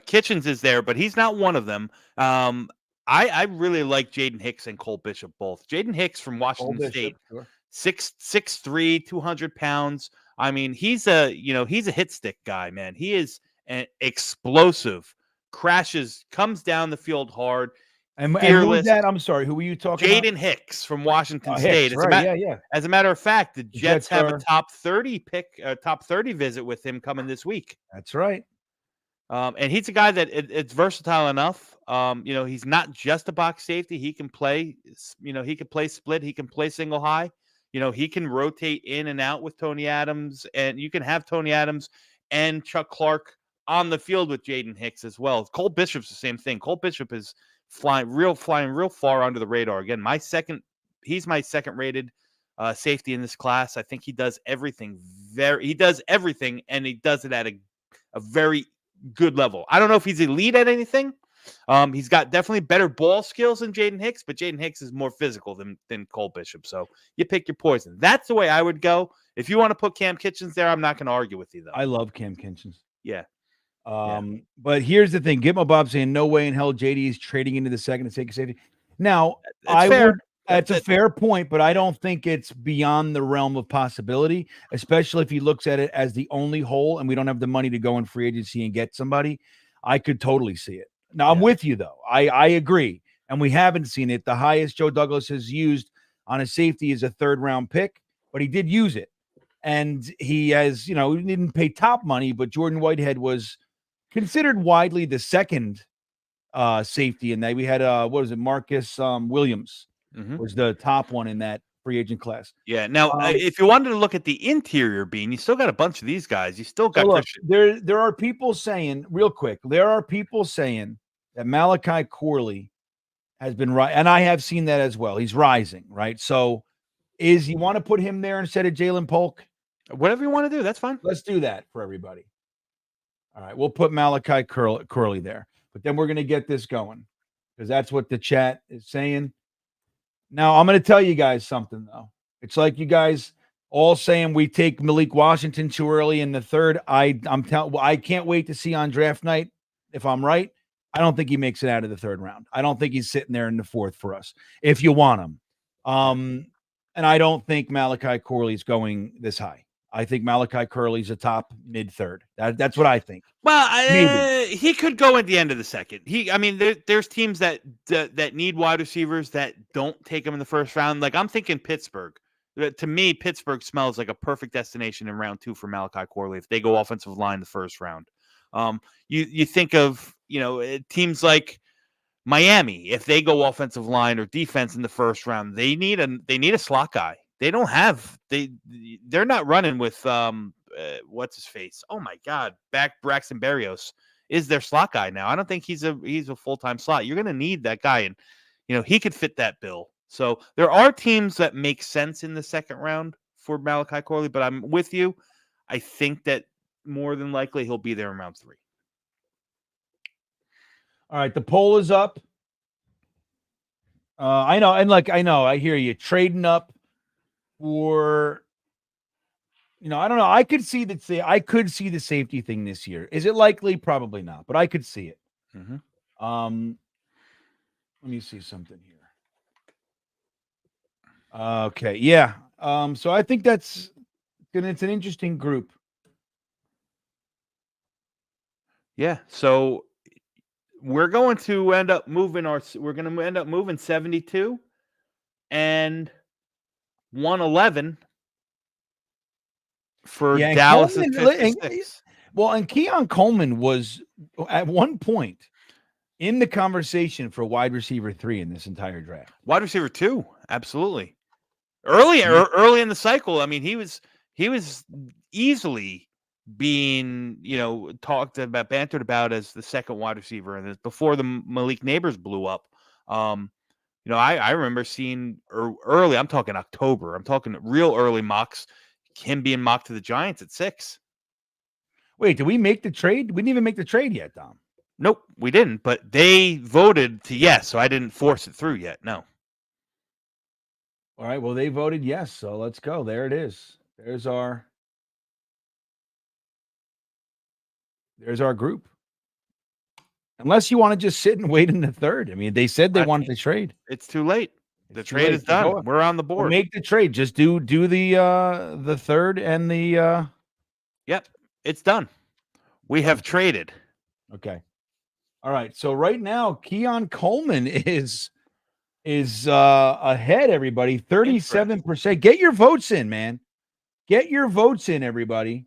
Kitchens is there, but he's not one of them. I really like Jaden Hicks and Cole Bishop both. Jaden Hicks from Washington State, sure. 6'3", 200 pounds. I mean, he's a hit stick guy, man. He is an explosive, crashes, comes down the field hard. And who was that? I'm sorry. Who were you talking about? Jaden Hicks from Washington Hicks, State. right. As a matter of fact, the Jets have are... a top 30 top 30 visit with him coming this week. That's right. And he's a guy that it's versatile enough. He's not just a box safety. He can play, he can play split. He can play single high. He can rotate in and out with Tony Adams, and you can have Tony Adams and Chuck Clark on the field with Jaden Hicks as well. Cole Bishop's the same thing. Cole Bishop is flying real far under the radar. Again, he's my second rated safety in this class. I think he does everything and he does it at a very good level. I don't know if he's elite at anything. He's got definitely better ball skills than Jaden Hicks, but Jaden Hicks is more physical than Cole Bishop. So you pick your poison. That's the way I would go. If you want to put Cam Kitchens there, I'm not going to argue with you, though. I love Cam Kitchens. Yeah. But here's the thing. Gitmo Bob saying no way in hell JD is trading into the second to take a safety. Now, that's a fair point, but I don't think it's beyond the realm of possibility, especially if he looks at it as the only hole and we don't have the money to go in free agency and get somebody. I could totally see it. Now, I'm with you, though. I agree. And we haven't seen it. The highest Joe Douglas has used on a safety is a third-round pick, but he did use it. And he has, he didn't pay top money, but Jordan Whitehead was considered widely the second safety. And we had, Marcus Williams was the top one in that free agent class. Yeah. Now, if you wanted to look at the interior bean, you still got a bunch of these guys. You still got Christian. There are people saying, real quick, that Malachi Corley has been right, and I have seen that as well. He's rising, right? So, you want to put him there instead of Jalen Polk? Whatever you want to do, that's fine. Let's do that for everybody. All right, we'll put Malachi Corley there, but then we're going to get this going because that's what the chat is saying. Now, I'm going to tell you guys something, though. It's like you guys all saying we take Malik Washington too early in the third. I can't wait to see on draft night if I'm right. I don't think he makes it out of the third round. I don't think he's sitting there in the fourth for us if you want him. And I don't think Malachi Corley's going this high. I think Malachi Corley's a top mid-third. That's what I think. Well, he could go at the end of the second. There's teams that need wide receivers that don't take him in the first round. Like I'm thinking Pittsburgh. To me, Pittsburgh smells like a perfect destination in round 2 for Malachi Corley if they go offensive line the first round. You think of teams like Miami if they go offensive line or defense in the first round. They need a slot guy. They don't have they're not running with what's his face? Oh my God, Braxton Berrios is their slot guy now. I don't think he's a full-time slot. You're going to need that guy, and he could fit that bill. So there are teams that make sense in the second round for Malachi Corley, but I'm with you. I think that more than likely he'll be there in round 3. All right, the poll is up. I know, I hear you trading up for, I don't know. I could see the safety thing this year. Is it likely? Probably not, but I could see it. Mm-hmm. Let me see something here. Okay, yeah. So I think that's it's an interesting group. Yeah. So we're going to end up moving 72 and 111 for Yeah, and Dallas's Coleman, 56. and Keon Coleman was at one point in the conversation for wide receiver 3 in this entire draft. Wide receiver 2, absolutely. Early in the cycle, I mean, he was easily being, bantered about as the second wide receiver, and before the Malik Neighbors blew up. I remember seeing early. I'm talking October. I'm talking real early mocks. Him being mocked to the Giants at 6. Wait, did we make the trade? We didn't even make the trade yet, Dom. Nope, we didn't. But they voted to yes, so I didn't force it through yet. No. All right. Well, they voted yes, so let's go. There it is. There's our group. Unless you want to just sit and wait in the third. I mean, they said they wanted to trade. It's too late. The trade is done. We're on the board. We'll make the trade. Just do the third and the Yep, it's done. We have traded. Okay. All right. So right now, Keon Coleman is ahead, everybody. 37%. Get your votes in, man. Get your votes in, everybody.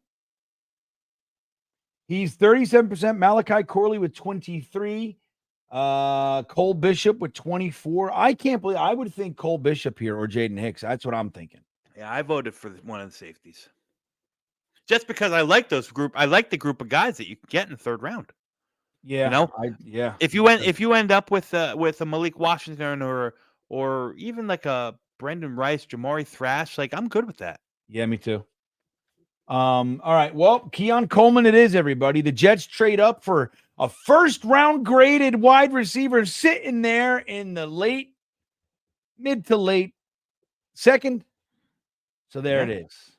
He's 37%. Malachi Corley with 23. Cole Bishop with 24. I can't believe I would think Cole Bishop here or Jaden Hicks. That's what I'm thinking. Yeah, I voted for one of the safeties. Just because I like I like the group of guys that you can get in the third round. Yeah. If you end up with a Malik Washington or even like a Brendan Rice, Jamari Thrash, like I'm good with that. Yeah, me too. All right. Well, Keon Coleman it is, everybody. The Jets trade up for a first round graded wide receiver sitting there in the mid to late second. So there it is.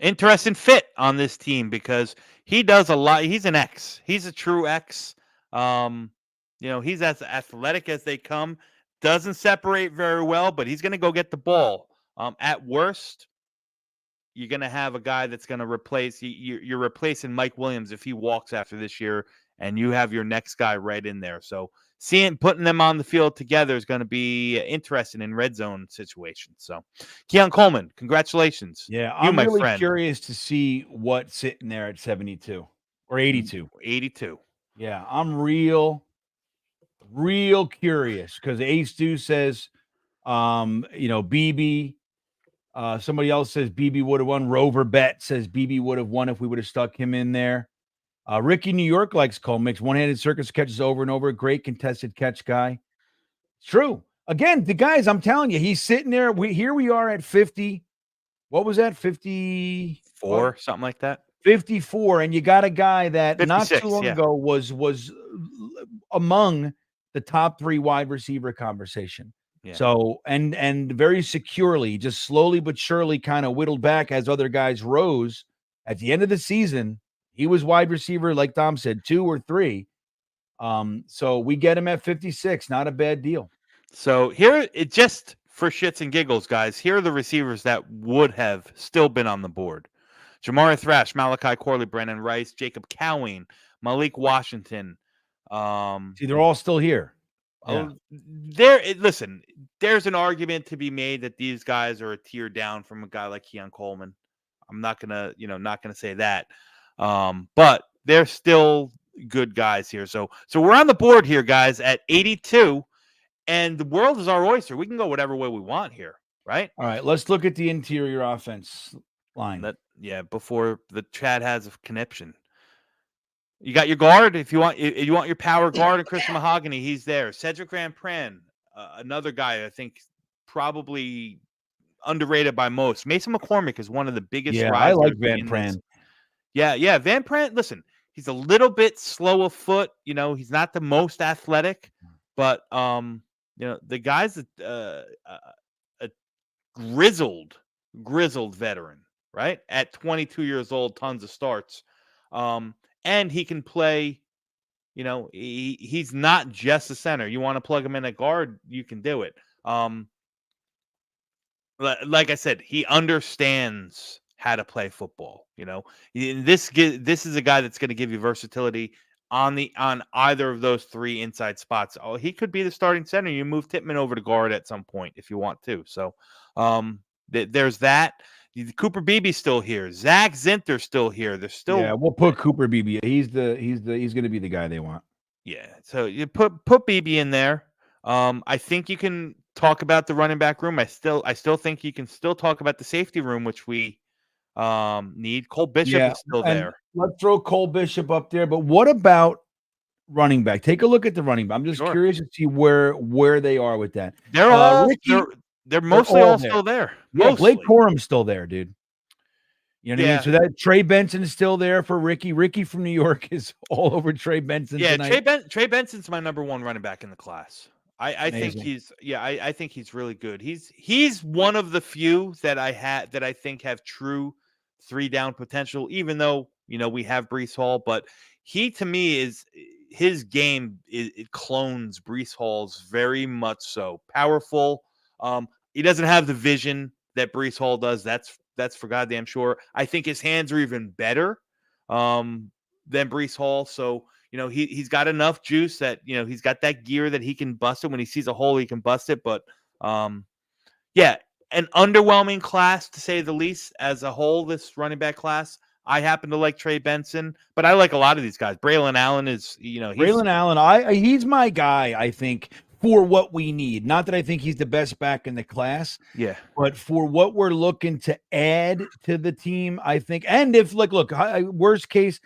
Interesting fit on this team because he does a lot. He's an X. He's a true X. He's as athletic as they come. Doesn't separate very well, but he's going to go get the ball. At worst, you're going to have a guy that's going to replace you're replacing Mike Williams if he walks after this year, and you have your next guy right in there. So putting them on the field together is going to be interesting in red zone situations. So Keon Coleman, congratulations. Yeah, I'm really curious to see what's sitting there at 72 or 82. 82. Yeah, I'm real curious because Ace Stu says, BB. Somebody else says BB would have won. Rover Bet says BB would have won if we would have stuck him in there. Ricky New York likes Cole. Makes one-handed circus catches over and over. Great contested catch guy. It's true. Again, the guys, I'm telling you, he's sitting there. Here we are at 50. What was that? 54, something like that. 54, and you got a guy that 56, not too long ago was among the top 3 wide receiver conversation. Yeah. So and very securely, just slowly but surely kind of whittled back as other guys rose. At the end of the season, he was wide receiver, like Dom said, 2 or 3. So we get him at 56. Not a bad deal. So here, it just for shits and giggles, guys, here are the receivers that would have still been on the board. Jamari Thrash, Malachi Corley, Brendan Rice, Jacob Cowing, Malik Washington. See, they're all still here. Yeah. Listen, there's an argument to be made that these guys are a tier down from a guy like Keon Coleman. I'm not gonna say that. But they're still good guys here. So we're on the board here, guys, at 82, and the world is our oyster. We can go whatever way we want here, right? All right, let's look at the interior offense line. Before the chat has a conniption. You got your guard. If you want your power guard and Christian Mahogany, he's there. Cedric Van Pran, another guy I think probably underrated by most. Mason McCormick is one of the biggest. Yeah, I like Van Pran. Yeah, Van Pran. Listen, he's a little bit slow of foot. He's not the most athletic, but the guy's a grizzled veteran, right? At 22 years old, tons of starts. And he can play, he's not just a center. You want to plug him in at guard, you can do it. Like I said, he understands how to play football. This is a guy that's going to give you versatility on either of those three inside spots. Oh, he could be the starting center. You move Tippmann over to guard at some point if you want to. So there's that. Cooper Beebe's still here. Zach Zinter's still here. There's still we'll put Cooper Beebe. He's going to be the guy they want. Yeah. So you put Beebe in there. I think you can talk about the running back room. I still think you can still talk about the safety room, which we need. Cole Bishop is still there. Let's throw Cole Bishop up there. But what about running back? Take a look at the running back. I'm just curious to see where they are with that. They're all they're mostly all still there. Yeah, Blake Corum's still there, dude. You know what I mean? So that Trey Benson is still there for Ricky. Ricky from New York is all over Trey Benson tonight. Trey Benson's my number one running back in the class. I think I think he's really good. He's one of the few that I think have true 3-down potential, even though we have Breece Hall, but he to me is his game it clones Breece Hall's very much so. Powerful. He doesn't have the vision that Breece Hall does. That's for goddamn sure. I think his hands are even better than Breece Hall. So, he's got enough juice that, he's got that gear that he can bust it. When he sees a hole, he can bust it. But, yeah, an underwhelming class, to say the least, as a whole, this running back class. I happen to like Trey Benson, but I like a lot of these guys. Braylon Allen is, Braylon Allen, he's my guy, I think, for what we need. Not that I think he's the best back in the class. Yeah. But for what we're looking to add to the team, I think. And if, look, worst case,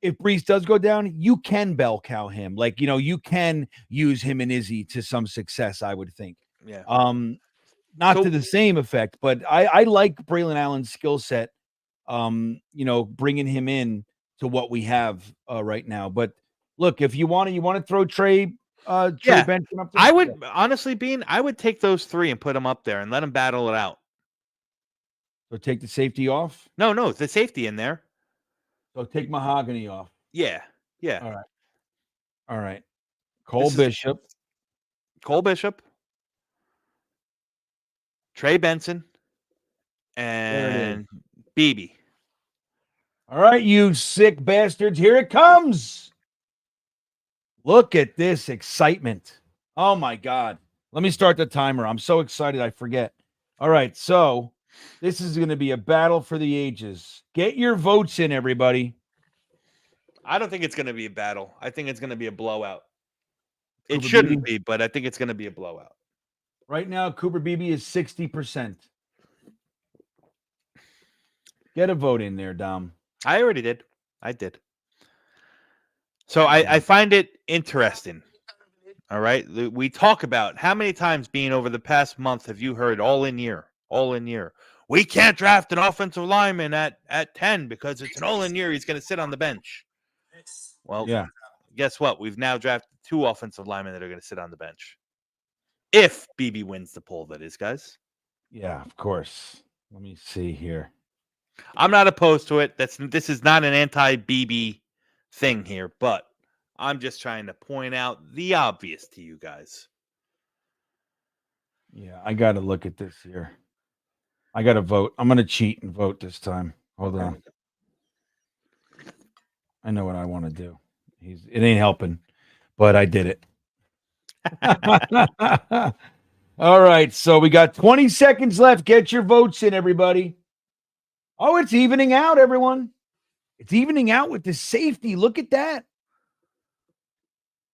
if Breece does go down, you can bell cow him. You can use him and Izzy to some success, I would think. Yeah. Not to the same effect, but I like Braylon Allen's skill set. Bringing him in to what we have right now. But look, if you want to throw Trey Benson up there, I would honestly, I would take those three and put them up there and let them battle it out. So take the safety off? No, the safety in there. So take Mahogany off. Yeah. All right. Cole Bishop. Trey Benson. And Beebe. All right, you sick bastards. Here it comes. Look at this excitement. Oh, my God. Let me start the timer. I'm so excited I forget. All right, so this is going to be a battle for the ages. Get your votes in, everybody. I don't think it's going to be a battle. I think it's going to be a blowout. It shouldn't be, but I think it's going to be a blowout. Right now, Cooper Beebe is 60%. Get a vote in there, Dom. I already did. I did. So I find it interesting. All right. We talk about how many times being over the past month have you heard all in year. We can't draft an offensive lineman at 10 because it's an all in year. He's going to sit on the bench. Well, guess what? We've now drafted 2 offensive linemen that are going to sit on the bench. If BB wins the poll, that is, guys. Yeah, of course. Let me see here. I'm not opposed to it. This is not an anti-BB thing here, but I'm just trying to point out the obvious to you guys. Yeah, I got to look at this here. I got to vote. I'm going to cheat and vote this time. Hold on. I know what I want to do. It ain't helping, but I did it. All right, so we got 20 seconds left. Get your votes in, everybody. Oh, it's evening out, everyone. It's evening out with the safety. Look at that.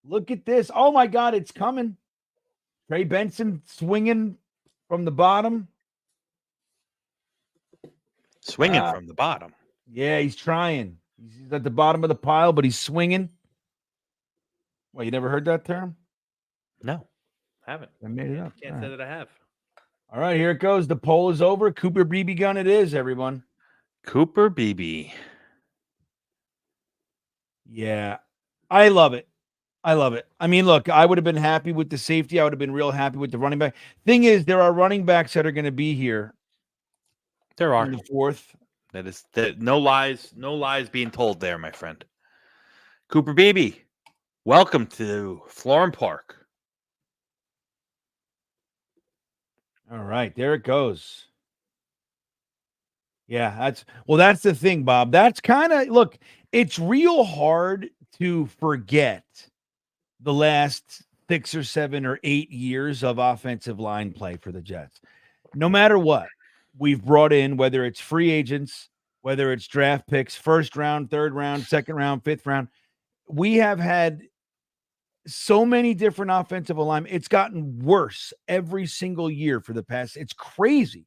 Look at this. Oh, my God, it's coming. Trey Benson swinging from the bottom. Swinging from the bottom. Yeah, he's trying. He's at the bottom of the pile, but he's swinging. Well, you never heard that term? No, haven't. I made it up. Can't say that I have. All right, here it goes. The poll is over. Cooper BB gun it is, everyone. Cooper BB. Yeah, I love it. I mean, look, I would have been happy with the safety. I would have been real happy with the running back. Thing is, there are running backs that are going to be here. There are. In the 4th. No lies being told there, my friend. Cooper BB, welcome to Florham Park. All right, there it goes. Yeah, that's the thing, Bob. That's kind of look, it's real hard to forget the last 6 or 7 or 8 years of offensive line play for the Jets. No matter what, we've brought in, whether it's free agents, whether it's draft picks, first round, third round, second round, fifth round, we have had so many different offensive alignment. It's gotten worse every single year for the past. It's crazy.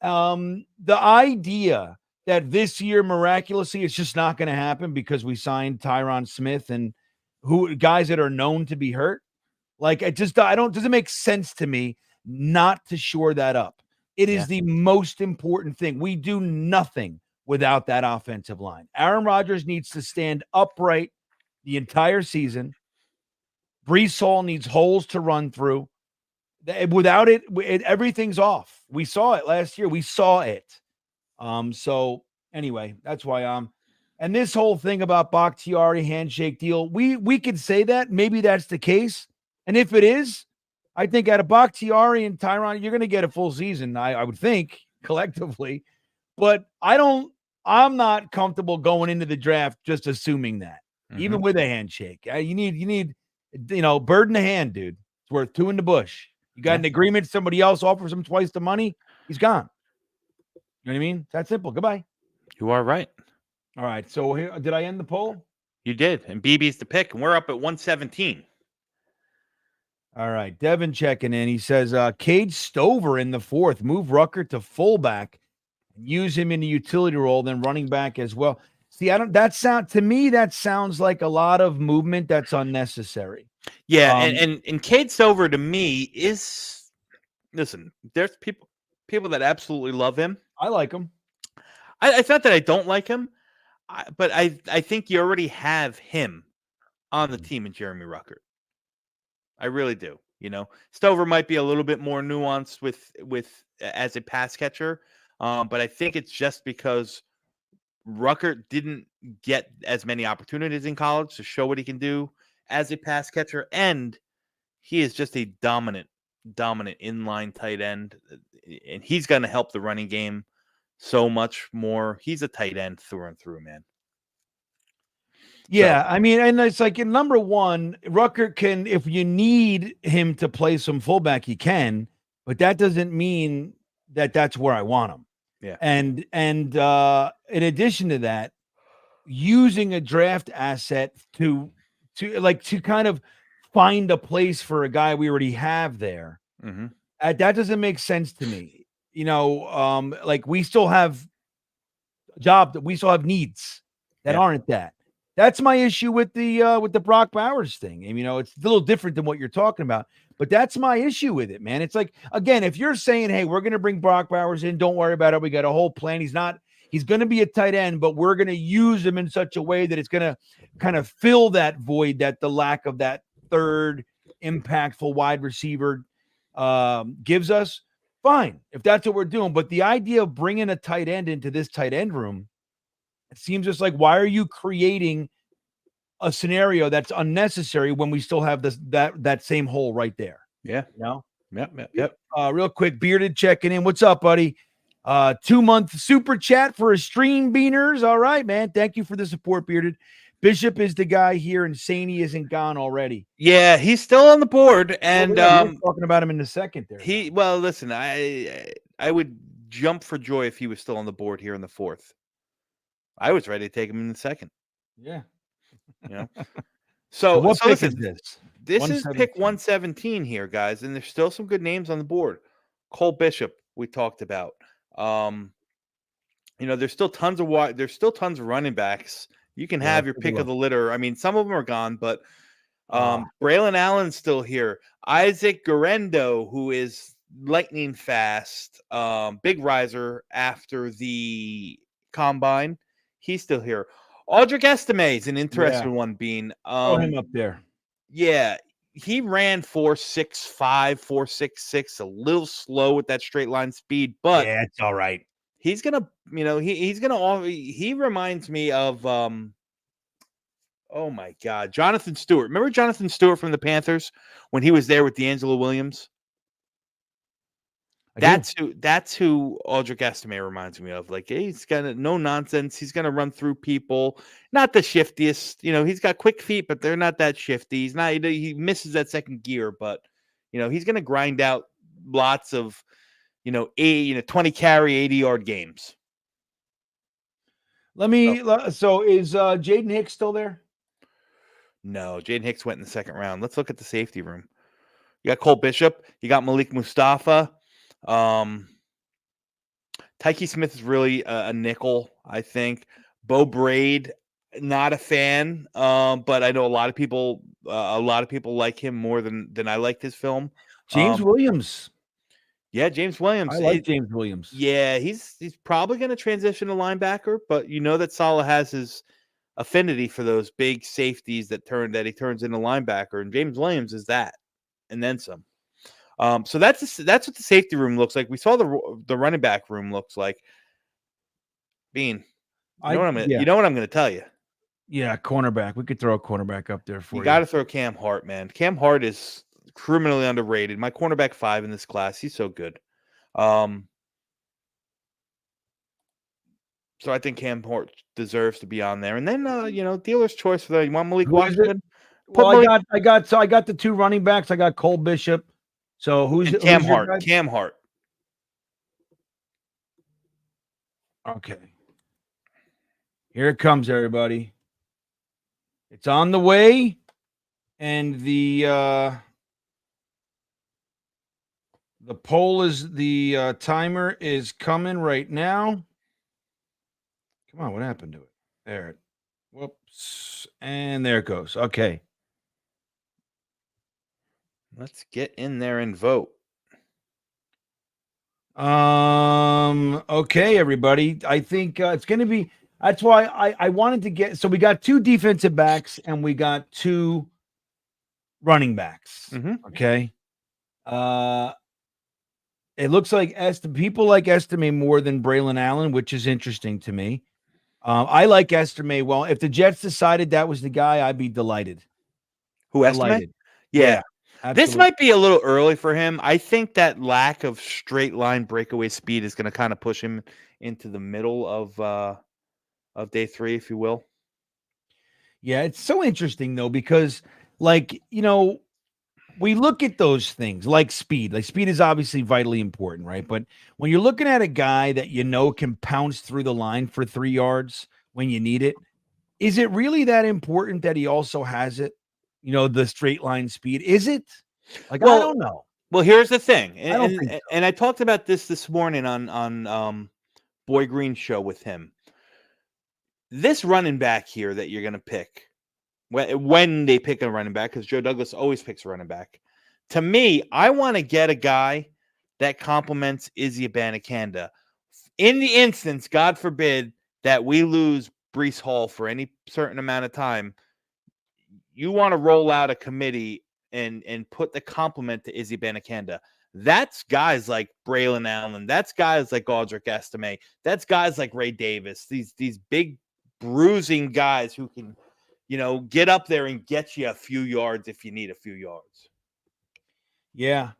The idea that this year miraculously it's just not going to happen because we signed Tyron Smith and who guys that are known to be hurt. Like doesn't make sense to me not to shore that up. It is the most important thing. We do nothing without that offensive line. Aaron Rodgers needs to stand upright the entire season. Brees Hall needs holes to run through. Without it, everything's off. We saw it last year. We saw it. So anyway, that's why and this whole thing about Bakhtiari handshake deal, we could say that maybe that's the case. And if it is, I think out of Bakhtiari and Tyron, you're going to get a full season. I would think collectively, but I'm not comfortable going into the draft just assuming that, even with a handshake. You need, bird in the hand, dude. It's worth 2 in the bush. You got an agreement, somebody else offers him twice the money, he's gone. You know what I mean? It's that simple. Goodbye. You are right. All right. So here, did I end the poll? You did. And BB's the pick, and we're up at 117. All right. Devin checking in. He says, Cade Stover in the 4th. Move Rucker to fullback. Use him in the utility role, then running back as well. See, that sounds like a lot of movement that's unnecessary. Yeah, and Cade Stover to me is listen, there's people that absolutely love him. I like him. It's not that I don't like him, but I think you already have him on the team in Jeremy Ruckert. I really do. Stover might be a little bit more nuanced with as a pass catcher, but I think it's just because Ruckert didn't get as many opportunities in college to show what he can do as a pass catcher, and he is just a dominant inline tight end, and he's going to help the running game so much more. He's a tight end through and through, man. Yeah, I mean, and it's like in number 1, Ruckert can, if you need him to play some fullback, he can, but that doesn't mean that that's where I want him. Yeah, and in addition to that, using a draft asset to kind of find a place for a guy we already have there. Mm-hmm. That doesn't make sense to me. Like we still have we still have needs that aren't that. That's my issue with the Brock Bowers thing. And it's a little different than what you're talking about, but that's my issue with it, man. It's like, again, if you're saying, hey, we're going to bring Brock Bowers in, don't worry about it. We got a whole plan. He's going to be a tight end, but we're going to use him in such a way that it's going to kind of fill that void, that the lack of that third impactful wide receiver gives us. Fine, if that's what we're doing. But the idea of bringing a tight end into this tight end room, it seems just like, why are you creating a scenario that's unnecessary when we still have that same hole right there? Yeah. Yep. Real quick, Bearded checking in. What's up, buddy? 2-month super chat for a stream beaners. All right, man. Thank you for the support, Bearded. Bishop is the guy here, and Saney isn't gone already. Yeah, he's still on the board, and talking about him in the second there. Listen, I would jump for joy if he was still on the board here in the 4th. I was ready to take him in the 2nd. Yeah. So what pick listen, is this? This is pick 117 here, guys, and there's still some good names on the board. Cole Bishop, we talked about. There's still tons of running backs. You can have your pick of the litter. I mean, some of them are gone, but Braylon Allen's still here. Isaac Guerendo, who is lightning fast, big riser after the combine, he's still here. Audric Estime is an interesting one, Bean. Throw him up there. Yeah, he ran 4.65, 4.66, a little slow with that straight line speed, but yeah, it's all right. He's gonna, he reminds me of, oh my God, Jonathan Stewart. Remember Jonathan Stewart from the Panthers when he was there with D'Angelo Williams? That's who Aldrich Estime reminds me of. Like, hey, he's got no nonsense. He's gonna run through people. Not the shiftiest, he's got quick feet, but they're not that shifty. He's not. He misses that second gear, but he's gonna grind out lots of 20 carry, 80-yard games. So is Jaden Hicks still there? No, Jaden Hicks went in the second round. Let's look at the safety room. You got Cole Bishop. You got Malik Mustafa. Tyke Smith is really a nickel, I think. Bo Braid, not a fan, but I know a lot of people like him more than I liked his film. James Williams. Yeah, James Williams. I like James Williams. Yeah, he's probably going to transition to linebacker, but that Saleh has his affinity for those big safeties that he turns into linebacker, and James Williams is that, and then some. So that's what the safety room looks like. We saw the running back room looks like. Bean, you know what I'm going to tell you. Yeah, cornerback. We could throw a cornerback up there for you. You got to throw Cam Hart, man. Cam Hart is criminally underrated. My cornerback 5 in this class. He's so good. So I think Cam Hart deserves to be on there. And then dealer's choice for that. You want Malik Washington? Well, I got the 2 running backs. I got Cole Bishop. So who's Cam Hart? Cam Hart. Okay. Here it comes, everybody. It's on the way, and the timer is coming right now. Come on, what happened to it? There. Whoops. And there it goes. Okay. Let's get in there and vote. Okay, everybody. I think it's going to be. That's why I wanted to get. So we got 2 defensive backs and we got 2 running backs. Mm-hmm. Okay. It looks like people like Estime more than Braylon Allen, which is interesting to me. I like Estime. Well, if the Jets decided that was the guy, I'd be delighted. Who, Estime? Yeah. Absolutely. This might be a little early for him. I think that lack of straight line breakaway speed is going to kind of push him into the middle of day 3, if you will. Yeah, it's so interesting though, because we look at those things like speed. Like speed is obviously vitally important, right? But when you're looking at a guy that can pounce through the line for 3 yards when you need it, is it really that important that he also has it? The straight line speed. Is it? I don't know. Well, here's the thing. And I talked about this morning on Boy Green's show with him. This running back here that you're going to pick, when they pick a running back, because Joe Douglas always picks a running back. To me, I want to get a guy that complements Izzy Abanikanda. In the instance, God forbid, that we lose Breece Hall for any certain amount of time, you want to roll out a committee and put the complement to Izzy Abanikanda. That's guys like Braylon Allen. That's guys like Aldrich Estime. That's guys like Ray Davis. These big bruising guys who can, get up there and get you a few yards if you need a few yards. Yeah.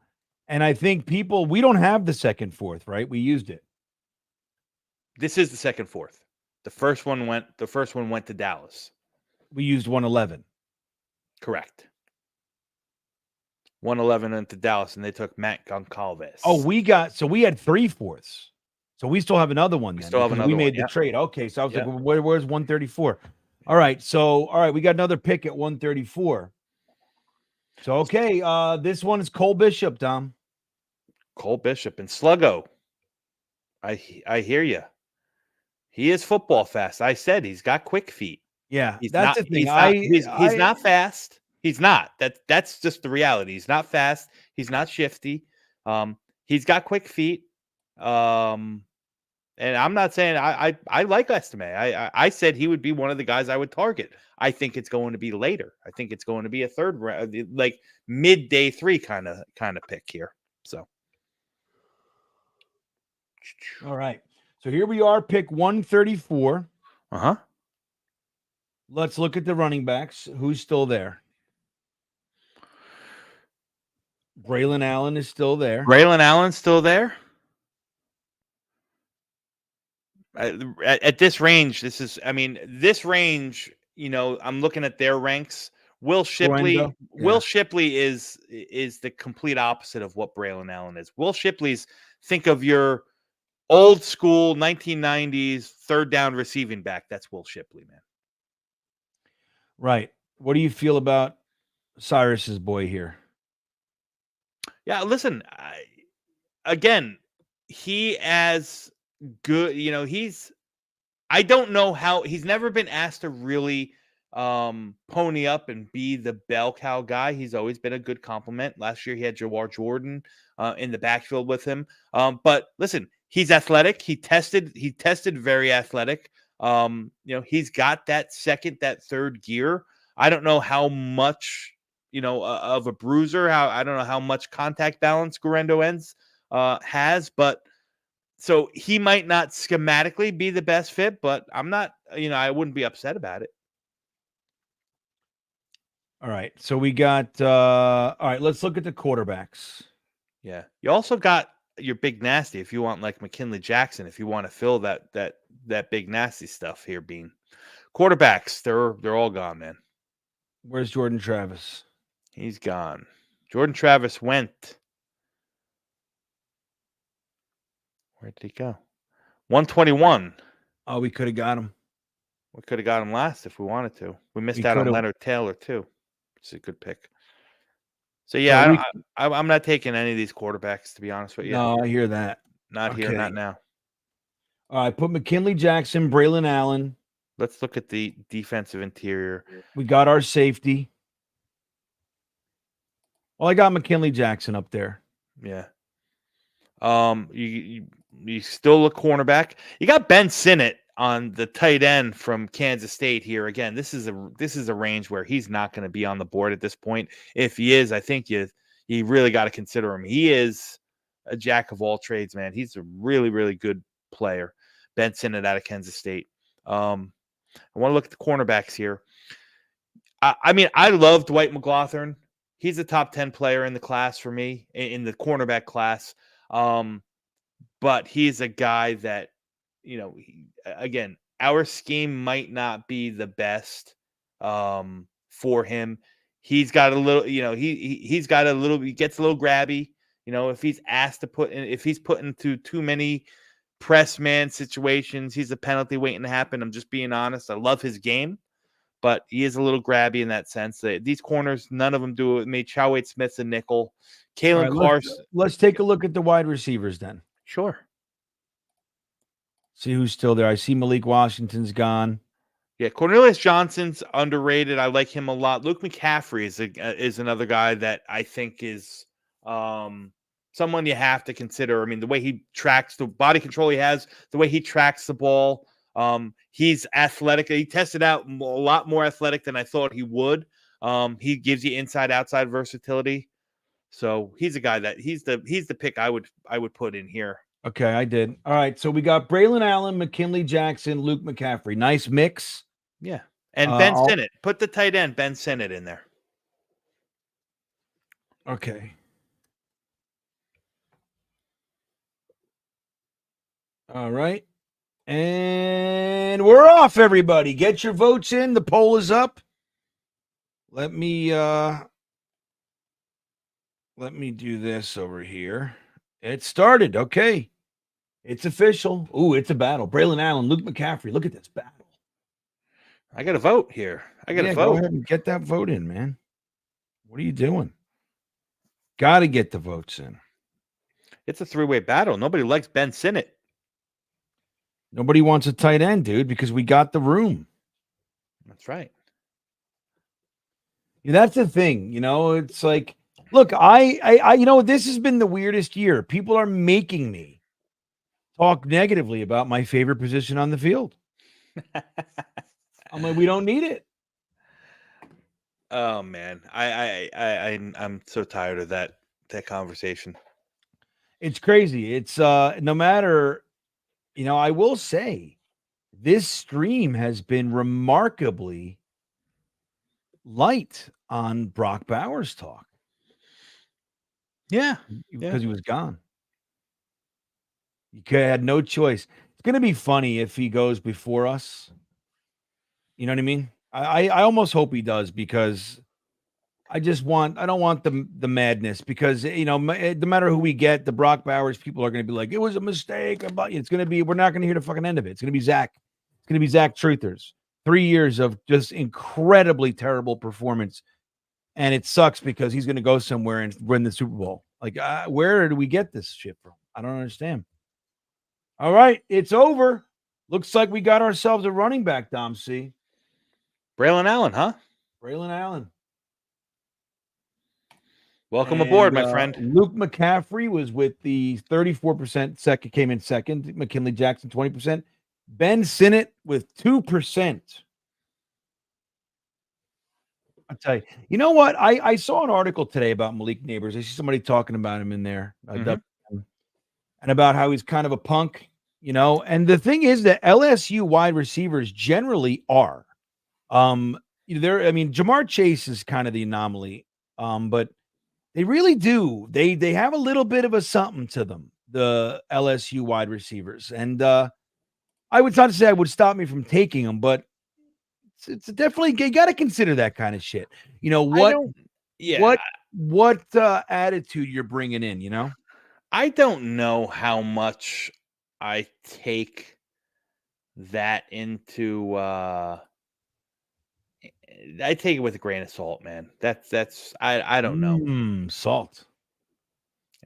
And I think we don't have the 2nd, 4th, right? We used it. This is the 2nd, 4th. The first one went to Dallas. We used 111. Correct. 111 into Dallas, and they took Matt Goncalves. Oh, we had 3 4ths. So we still have another one. We made the trade. Okay, so I was like, where's 134? All right, we got another pick at 134. So okay, this one is Cole Bishop, Dom. Cole Bishop and Sluggo. I hear you. He is football fast. I said he's got quick feet. Yeah, that's the thing. He's not fast. He's not. That's just the reality. He's not fast. He's not shifty. He's got quick feet. And I'm not saying I like Estime. I said he would be one of the guys I would target. I think it's going to be later. I think it's going to be a third round, like mid day 3 kind of pick here. So, all right. So here we are, pick 134. Let's look at the running backs. Who's still there? Braylon Allen is still there. Braylon Allen's still there. At this range, this range. I'm looking at their ranks. Will Shipley. Squarendo? Will Yeah. Shipley is the complete opposite of what Braylon Allen is. Will Shipley's, think of your old school 1990s third down receiving back. That's Will Shipley, man. Right. What do you feel about Cyrus's boy here? Yeah, listen. Again, he as good. I don't know how he's never been asked to really pony up and be the bell cow guy. He's always been a good compliment. Last year he had Jawar Jordan in the backfield with him. But listen, he's athletic. He tested very athletic. He's got that third gear. I don't know how much of a bruiser. I don't know how much contact balance Gurendo ends has, but. So he might not schematically be the best fit, but I'm not, I wouldn't be upset about it. All right. So we got all right, let's look at the quarterbacks. Yeah. You also got your big nasty if you want like McKinley Jackson, if you want to fill that big nasty stuff here, Bean. Quarterbacks, they're all gone, man. Where's Jordan Travis? He's gone. Jordan Travis went. Where did he go? 121. Oh, we could have got him. We could have got him last if we wanted to. We missed out on Leonard Taylor too. It's a good pick. So yeah, I'm not taking any of these quarterbacks, to be honest with you. No, I hear that. Not here, not now. All right, put McKinley Jackson, Braylon Allen. Let's look at the defensive interior. We got our safety. Well, I got McKinley Jackson up there. Yeah. You still look cornerback. You got Ben Sinnott on the tight end from Kansas State here. Again, this is a range where he's not going to be on the board at this point. If he is, I think you really got to consider him. He is a jack of all trades, man. He's a really, really good player. Ben Sinnott out of Kansas State. I want to look at the cornerbacks here. I love Dwight McLaughlin. He's a top 10 player in the class for me, in the cornerback class. But he's a guy that, again, our scheme might not be the best for him. He's got a little, he gets a little grabby. If he's asked to if he's put into too many press man situations, he's a penalty waiting to happen. I'm just being honest. I love his game, but he is a little grabby in that sense. These corners, none of them do it. Made Chow Wade Smith's a nickel. Kalen Carson. Let's take a look at the wide receivers then. Sure. See who's still there. I see Malik Washington's gone. Yeah, Cornelius Johnson's underrated. I like him a lot. Luke McCaffrey is another guy that I think is someone you have to consider. I mean, the way he tracks, the body control he has, the way he tracks the ball. He's athletic. He tested out a lot more athletic than I thought he would. He gives you inside-outside versatility. So he's a guy that he's the pick I would put in here. Okay, I did. All right, so we got Braylon Allen, McKinley Jackson, Luke McCaffrey. Nice mix. Yeah, and Ben Sinnott. Put the tight end Ben Sinnott in there. Okay. All right. And we're off, everybody. Get your votes in. The poll is up. Let me do this over here. It started. Okay. It's official. Ooh, it's a battle. Braylon Allen, Luke McCaffrey. Look at this battle. I got a vote here. I got a vote. Go ahead and get that vote in, man. What are you doing? Got to get the votes in. It's a three-way battle. Nobody likes Ben Sinnott. Nobody wants a tight end, dude, because we got the room. That's right. Yeah, that's the thing. It's like, look, this has been the weirdest year. People are making me talk negatively about my favorite position on the field. I'm like, we don't need it. Oh man, I'm so tired of that conversation. It's crazy. It's no matter, I will say this stream has been remarkably light on Brock Bowers talk. Yeah, because he was gone. You had no choice. going to be funny if he goes before us. You know what I mean? I almost hope he does because I don't want the madness because no matter who we get, the Brock Bowers people are going to be like, it was a mistake. It's going to be, we're not going to hear the fucking end of it. It's going to be Zach. It's going to be Zach Truthers. 3 years of just incredibly terrible performance. And it sucks because he's going to go somewhere and win the Super Bowl. Like, where do we get this shit from? I don't understand. All right. It's over. Looks like we got ourselves a running back, Dom C. Braylon Allen, huh? Braylon Allen. Welcome aboard, my friend. Luke McCaffrey was with the 34% second, came in second. McKinley Jackson, 20%. Ben Sinnott with 2%. I'll tell you. You know what? I saw an article today about Malik Neighbors. I see somebody talking about him in there. And about how he's kind of a punk, And the thing is that LSU wide receivers generally are. Jamar Chase is kind of the anomaly. But they really do. They have a little bit of a something to them, the LSU wide receivers. And I would not say I would stop me from taking them, but it's definitely, you got to consider that kind of shit. What attitude you're bringing in, I don't know how much I take that into I take it with a grain of salt, man. That's I don't know. Salt.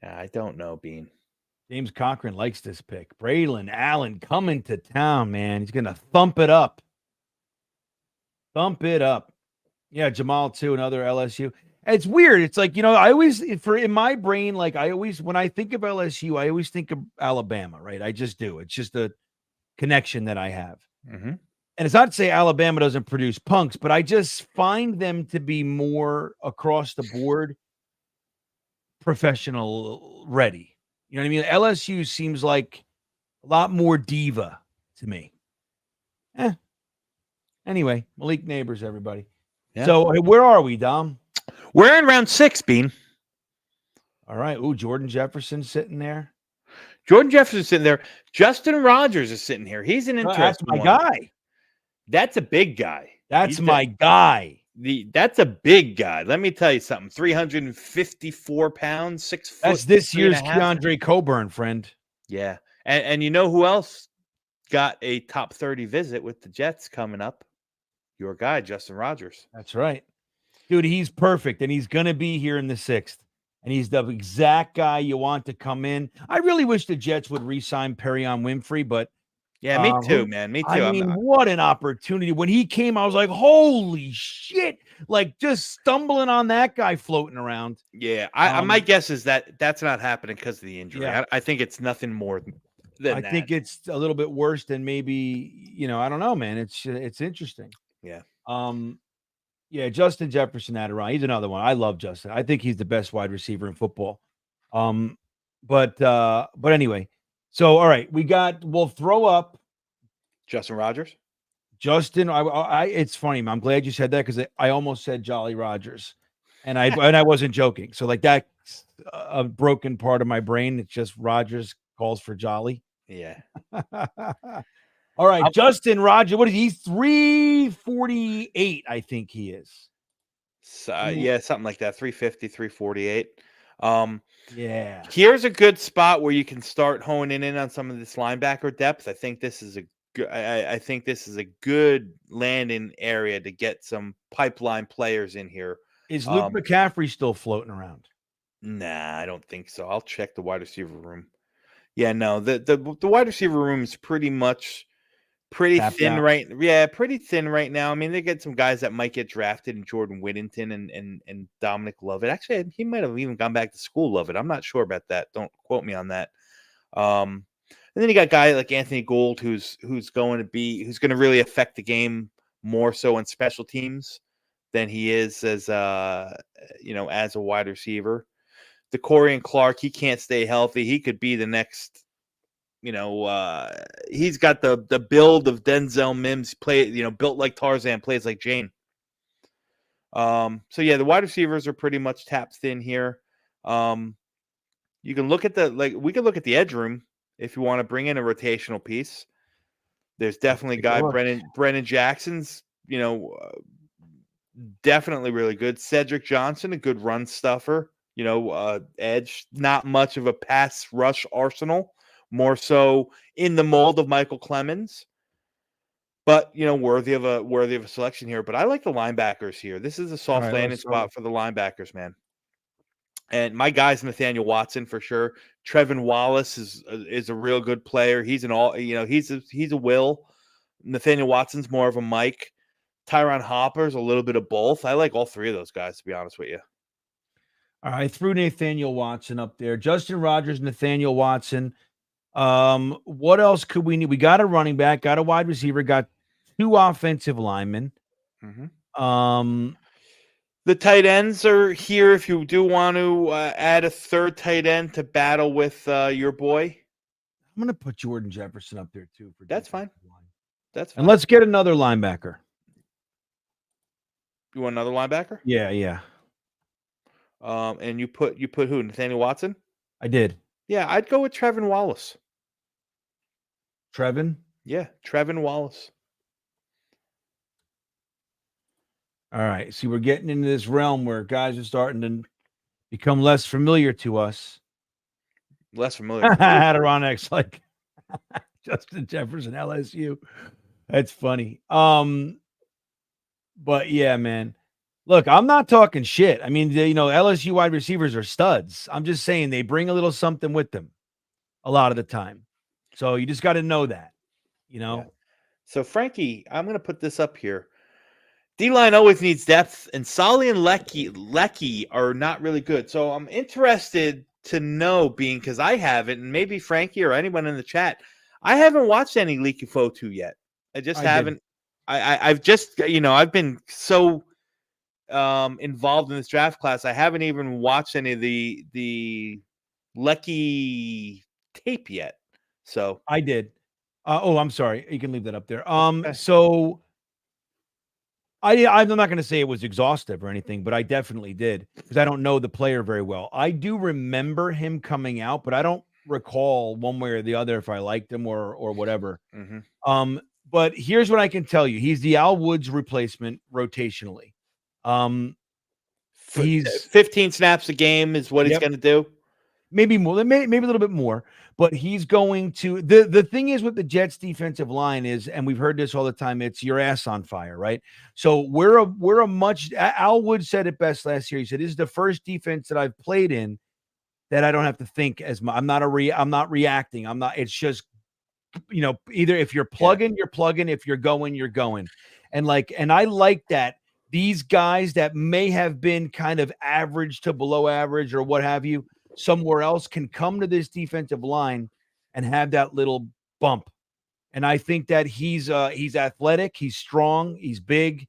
Yeah, I don't know, Bean. James Cochran likes this pick. Braylon Allen coming to town, man. He's gonna thump it up. Thump it up. Yeah, Jamal too, another LSU. It's weird. It's like, I always, in my brain, like when I think of LSU, I always think of Alabama, right? I just do. It's just a connection that I have. Mm-hmm. And it's not to say Alabama doesn't produce punks, but I just find them to be more across the board professional ready. You know what I mean? LSU seems like a lot more diva to me. Anyway, Malik Neighbors, everybody. Yeah. So where are we, Dom? We're in round 6, Bean. All right. Ooh, Jordan Jefferson sitting there. Jordan Jefferson's sitting there. Justin Rogers is sitting here. He's an interesting one. That's my guy. That's a big guy. That's my guy. That's a big guy. Let me tell you something. 354 pounds, 6 foot. That's this year's Keandre Coburn, friend. Yeah. And you know who else got a top 30 visit with the Jets coming up? Your guy, Justin Rogers. That's right. Dude, he's perfect, and he's going to be here in the 6th. And he's the exact guy you want to come in. I really wish the Jets would re-sign Perion Winfrey, but yeah, me too, man. Me too. I mean, what an opportunity. When he came, I was like, holy shit. Like, just stumbling on that guy floating around. Yeah, my guess is that that's not happening because of the injury. Yeah. I think it's nothing more than that. I think it's a little bit worse than maybe, I don't know, man. It's interesting. Yeah. Yeah, Justin Jefferson Adderall. He's another one. I love Justin. I think he's the best wide receiver in football. But anyway. So all right, we'll throw up Justin Rogers. Justin, it's funny. I'm glad you said that because I almost said Jolly Rogers. And I wasn't joking. So like that's a broken part of my brain. It's just Rogers calls for Jolly. Yeah. All right, Justin Rogers. What is he? He's 348, I think he is. Yeah, something like that. 350, 348. Yeah. Here's a good spot where you can start honing in on some of this linebacker depth. I think this is a good landing area to get some pipeline players in here. Is Luke McCaffrey still floating around? Nah, I don't think so. I'll check the wide receiver room. Yeah, no, the wide receiver room is pretty thin right now. I mean, they get some guys that might get drafted in Jordan Whittington and Dominic Lovett. Actually, he might have even gone back to school, Lovett. I'm not sure about that. Don't quote me on that. And then you got a guy like Anthony Gould who's going to really affect the game more so in special teams than he is as a wide receiver. The Corian Clark, he can't stay healthy. He could be the next. He's got the build of Denzel Mims, built like Tarzan, plays like Jane. So yeah, the wide receivers are pretty much tapped thin here. You can look at we can look at the edge room if you want to bring in a rotational piece. There's definitely a take a guy, look. Brennan Jackson's, definitely really good. Cedric Johnson, a good run stuffer, edge, not much of a pass rush arsenal, more so in the mold of Michael Clemens. But worthy of a selection here. But I like the linebackers here. This is a soft landing spot for the linebackers, man. And my guy's Nathaniel Watson for sure. Trevin Wallace is a real good player. He's he's a will. Nathaniel Watson's more of a Mike. Tyron Hopper's a little bit of both. I like all three of those guys, to be honest with you. All right, I threw Nathaniel Watson up there. Justin Rogers, Nathaniel Watson. What else could we need? We got a running back, got a wide receiver, got 2 offensive linemen. Mm-hmm. The tight ends are here if you do want to add a third tight end to battle with your boy. I'm going to put Jordan Jefferson up there too. That's fine. That's fine. And let's get another linebacker. You want another linebacker? Yeah. And you put who? Nathaniel Watson? I did. Yeah, I'd go with Trevin Wallace. Trevin? Yeah, Trevin Wallace. All right. See, we're getting into this realm where guys are starting to become less familiar to us. Less familiar. Adirondack's like Justin Jefferson, LSU. That's funny. But yeah, man. Look, I'm not talking shit. I mean, LSU wide receivers are studs. I'm just saying they bring a little something with them a lot of the time. So you just got to know that, Yeah. So, Frankie, I'm going to put this up here. D-line always needs depth, and Solly and Lecky are not really good. So I'm interested to know, because I haven't, and maybe Frankie or anyone in the chat, I haven't watched any Leaky Fotu yet. I just haven't. I've just, I've been so involved in this draft class. I haven't even watched any of the Lecky tape yet. So I did. I'm sorry. You can leave that up there. Okay. So I'm not going to say it was exhaustive or anything, but I definitely did because I don't know the player very well. I do remember him coming out, but I don't recall one way or the other if I liked him or whatever. Mm-hmm. But here's what I can tell you: he's the Al Woods replacement rotationally. He's 15 snaps a game is what he's going to do. Maybe more, maybe a little bit more, but he's going to. The thing is with the Jets defensive line is, and we've heard this all the time, it's your ass on fire, right? So we're a much. Al Wood said it best last year. He said, "This is the first defense that I've played in that I don't have to think as much. I'm not reacting. It's just, either if you're plugging, you're plugging. If you're going, you're going. And I like that these guys that may have been kind of average to below average or what have you, somewhere else can come to this defensive line and have that little bump. And I think that he's athletic, he's strong, he's big,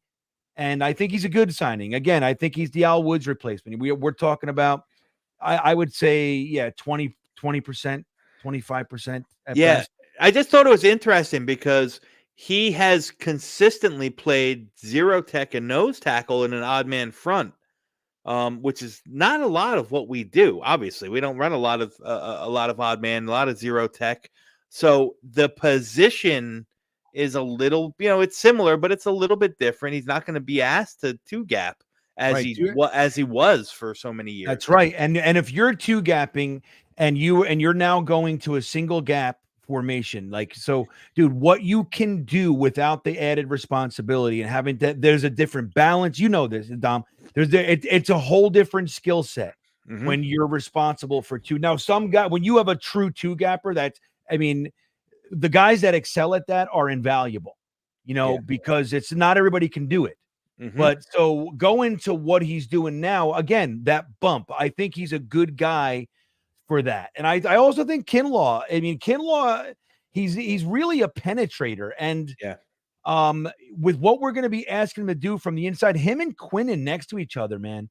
and I think he's a good signing. Again, I think he's the Al Woods replacement. We're talking about, I would say, 20%, 25% at best. I just thought it was interesting because he has consistently played zero tech and nose tackle in an odd man front. Which is not a lot of what we do. Obviously, we don't run a lot of odd man, a lot of zero tech. So the position is a little, it's similar, but it's a little bit different. He's not going to be asked to two gap as he was for so many years. That's right. And if you're two gapping and you're now going to a single gap formation, dude, what you can do without the added responsibility and having that, there's a different balance. You know this, Dom. It's a whole different skill set when you're responsible for two. Now, some guy, when you have a true two gapper, the guys that excel at that are invaluable, because it's not everybody can do it. But so go into what he's doing now. Again, that bump, I think he's a good guy for that. And I also think Kinlaw, he's really a penetrator. And with what we're going to be asking him to do from the inside, him and Quinnen next to each other, man,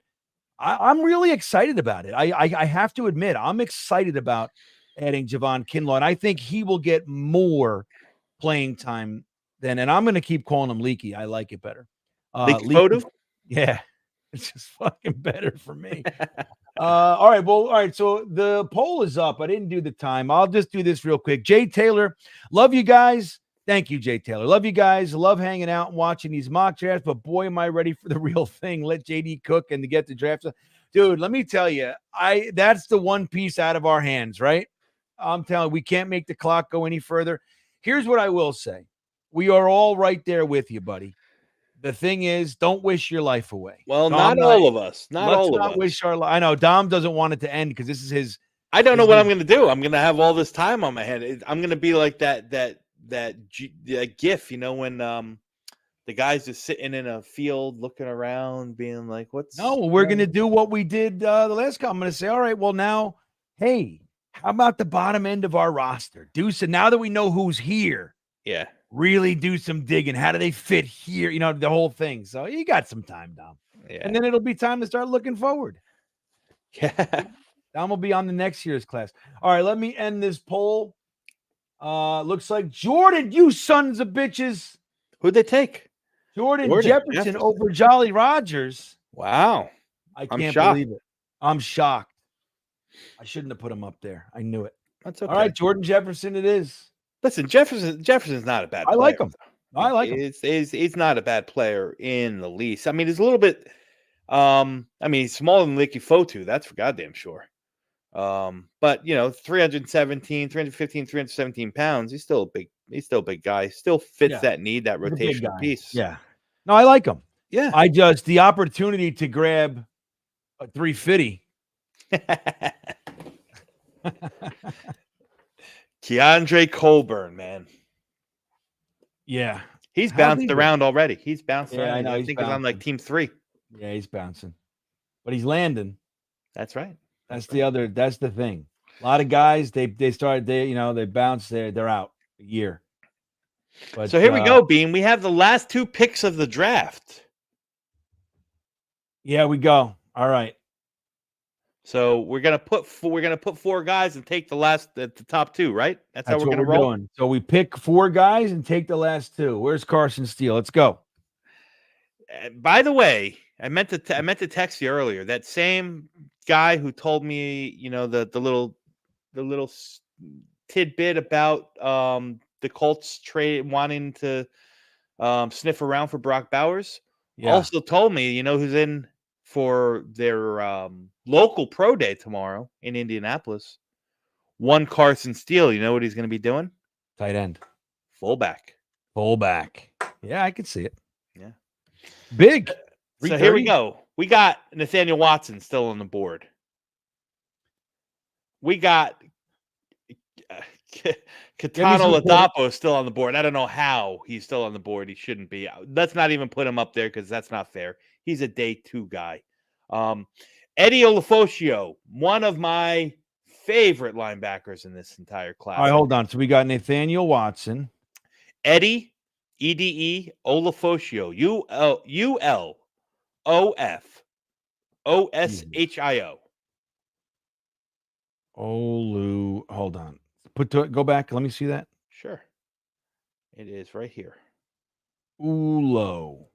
I'm really excited about it. I have to admit, I'm excited about adding Javon Kinlaw, and I think he will get more playing time than, and I'm going to keep calling him Leaky. I like it better. Leaky Photo? Yeah. It's just fucking better for me. All right. Well, all right. So the poll is up. I didn't do the time. I'll just do this real quick. Jay Taylor, love you guys. Thank you, Jay Taylor. Love you guys. Love hanging out and watching these mock drafts, but boy, am I ready for the real thing. Let JD cook and to get the drafts. Dude, let me tell you, that's the one piece out of our hands, right? I'm telling you, we can't make the clock go any further. Here's what I will say. We are all right there with you, buddy. The thing is, don't wish your life away. Well, Dom, not all of us. Not let's all not of us. wish our. I know Dom doesn't want it to end because this is his. I don't know what I'm going to do. I'm going to have all this time on my head. I'm going to be like that GIF, you know, when the guy's just sitting in a field looking around, being like, "What's?" No, we're going to do what we did the last time. I'm going to say, all right, well now, hey, how about the bottom end of our roster? Do so now that we know who's here. Yeah. Really do some digging. How do they fit here? You know, the whole thing. So you got some time, Dom. Yeah. And then it'll be time to start looking forward. Yeah. Dom will be on the next year's class. All right, let me end this poll. Looks like Jordan, you sons of bitches. Who'd they take? Jordan Jefferson over Jolly Rogers. Wow. I can't believe it. I'm shocked. I shouldn't have put him up there. I knew it. That's okay. All right, Jordan Jefferson it is. Listen, Jefferson's not a bad player. I like him. I like him. He's not a bad player in the least. I mean, he's a little bit he's smaller than Licky Fotu, that's for goddamn sure. But you know, 315, 317 pounds, he's still a big guy. Still fits that need, that rotational piece. Yeah. No, I like him. Yeah. I just the opportunity to grab a 350. Keandre Colburn, man. Yeah. He's bounced around already. He's bounced around. I know. I think he's on like team 3. Yeah, he's bouncing. But he's landing. That's right. That's the thing. A lot of guys, they bounce, they're out a year. But so here we go, Bean. We have the last 2 picks of the draft. Yeah, we go. All right. So we're gonna put 4 guys and take the top 2, right? That's how we're gonna roll. Doing. So we pick 4 guys and take the last 2. Where's Carson Steele? Let's go. By the way, I meant to text you earlier. That same guy who told me, you know, the little tidbit about the Colts trade wanting to sniff around for Brock Bowers. Yeah. Also told me, you know, who's in for their local pro day tomorrow in Indianapolis. One Carson Steele. You know what he's going to be doing? Tight end. Fullback. Yeah, I could see it. Yeah. Big. So here we go. We got Nathaniel Watson still on the board. We got Katano Ladapo still on the board. I don't know how he's still on the board. He shouldn't be. Let's not even put him up there because that's not fair. He's a day 2 guy. Eddie Olafosio, one of my favorite linebackers in this entire class. All right, hold on. So we got Nathaniel Watson. Eddie, EDE, Olafosio, ULOFOSHIO. Hold on. Go back. Let me see that. Sure. It is right here. Ulo.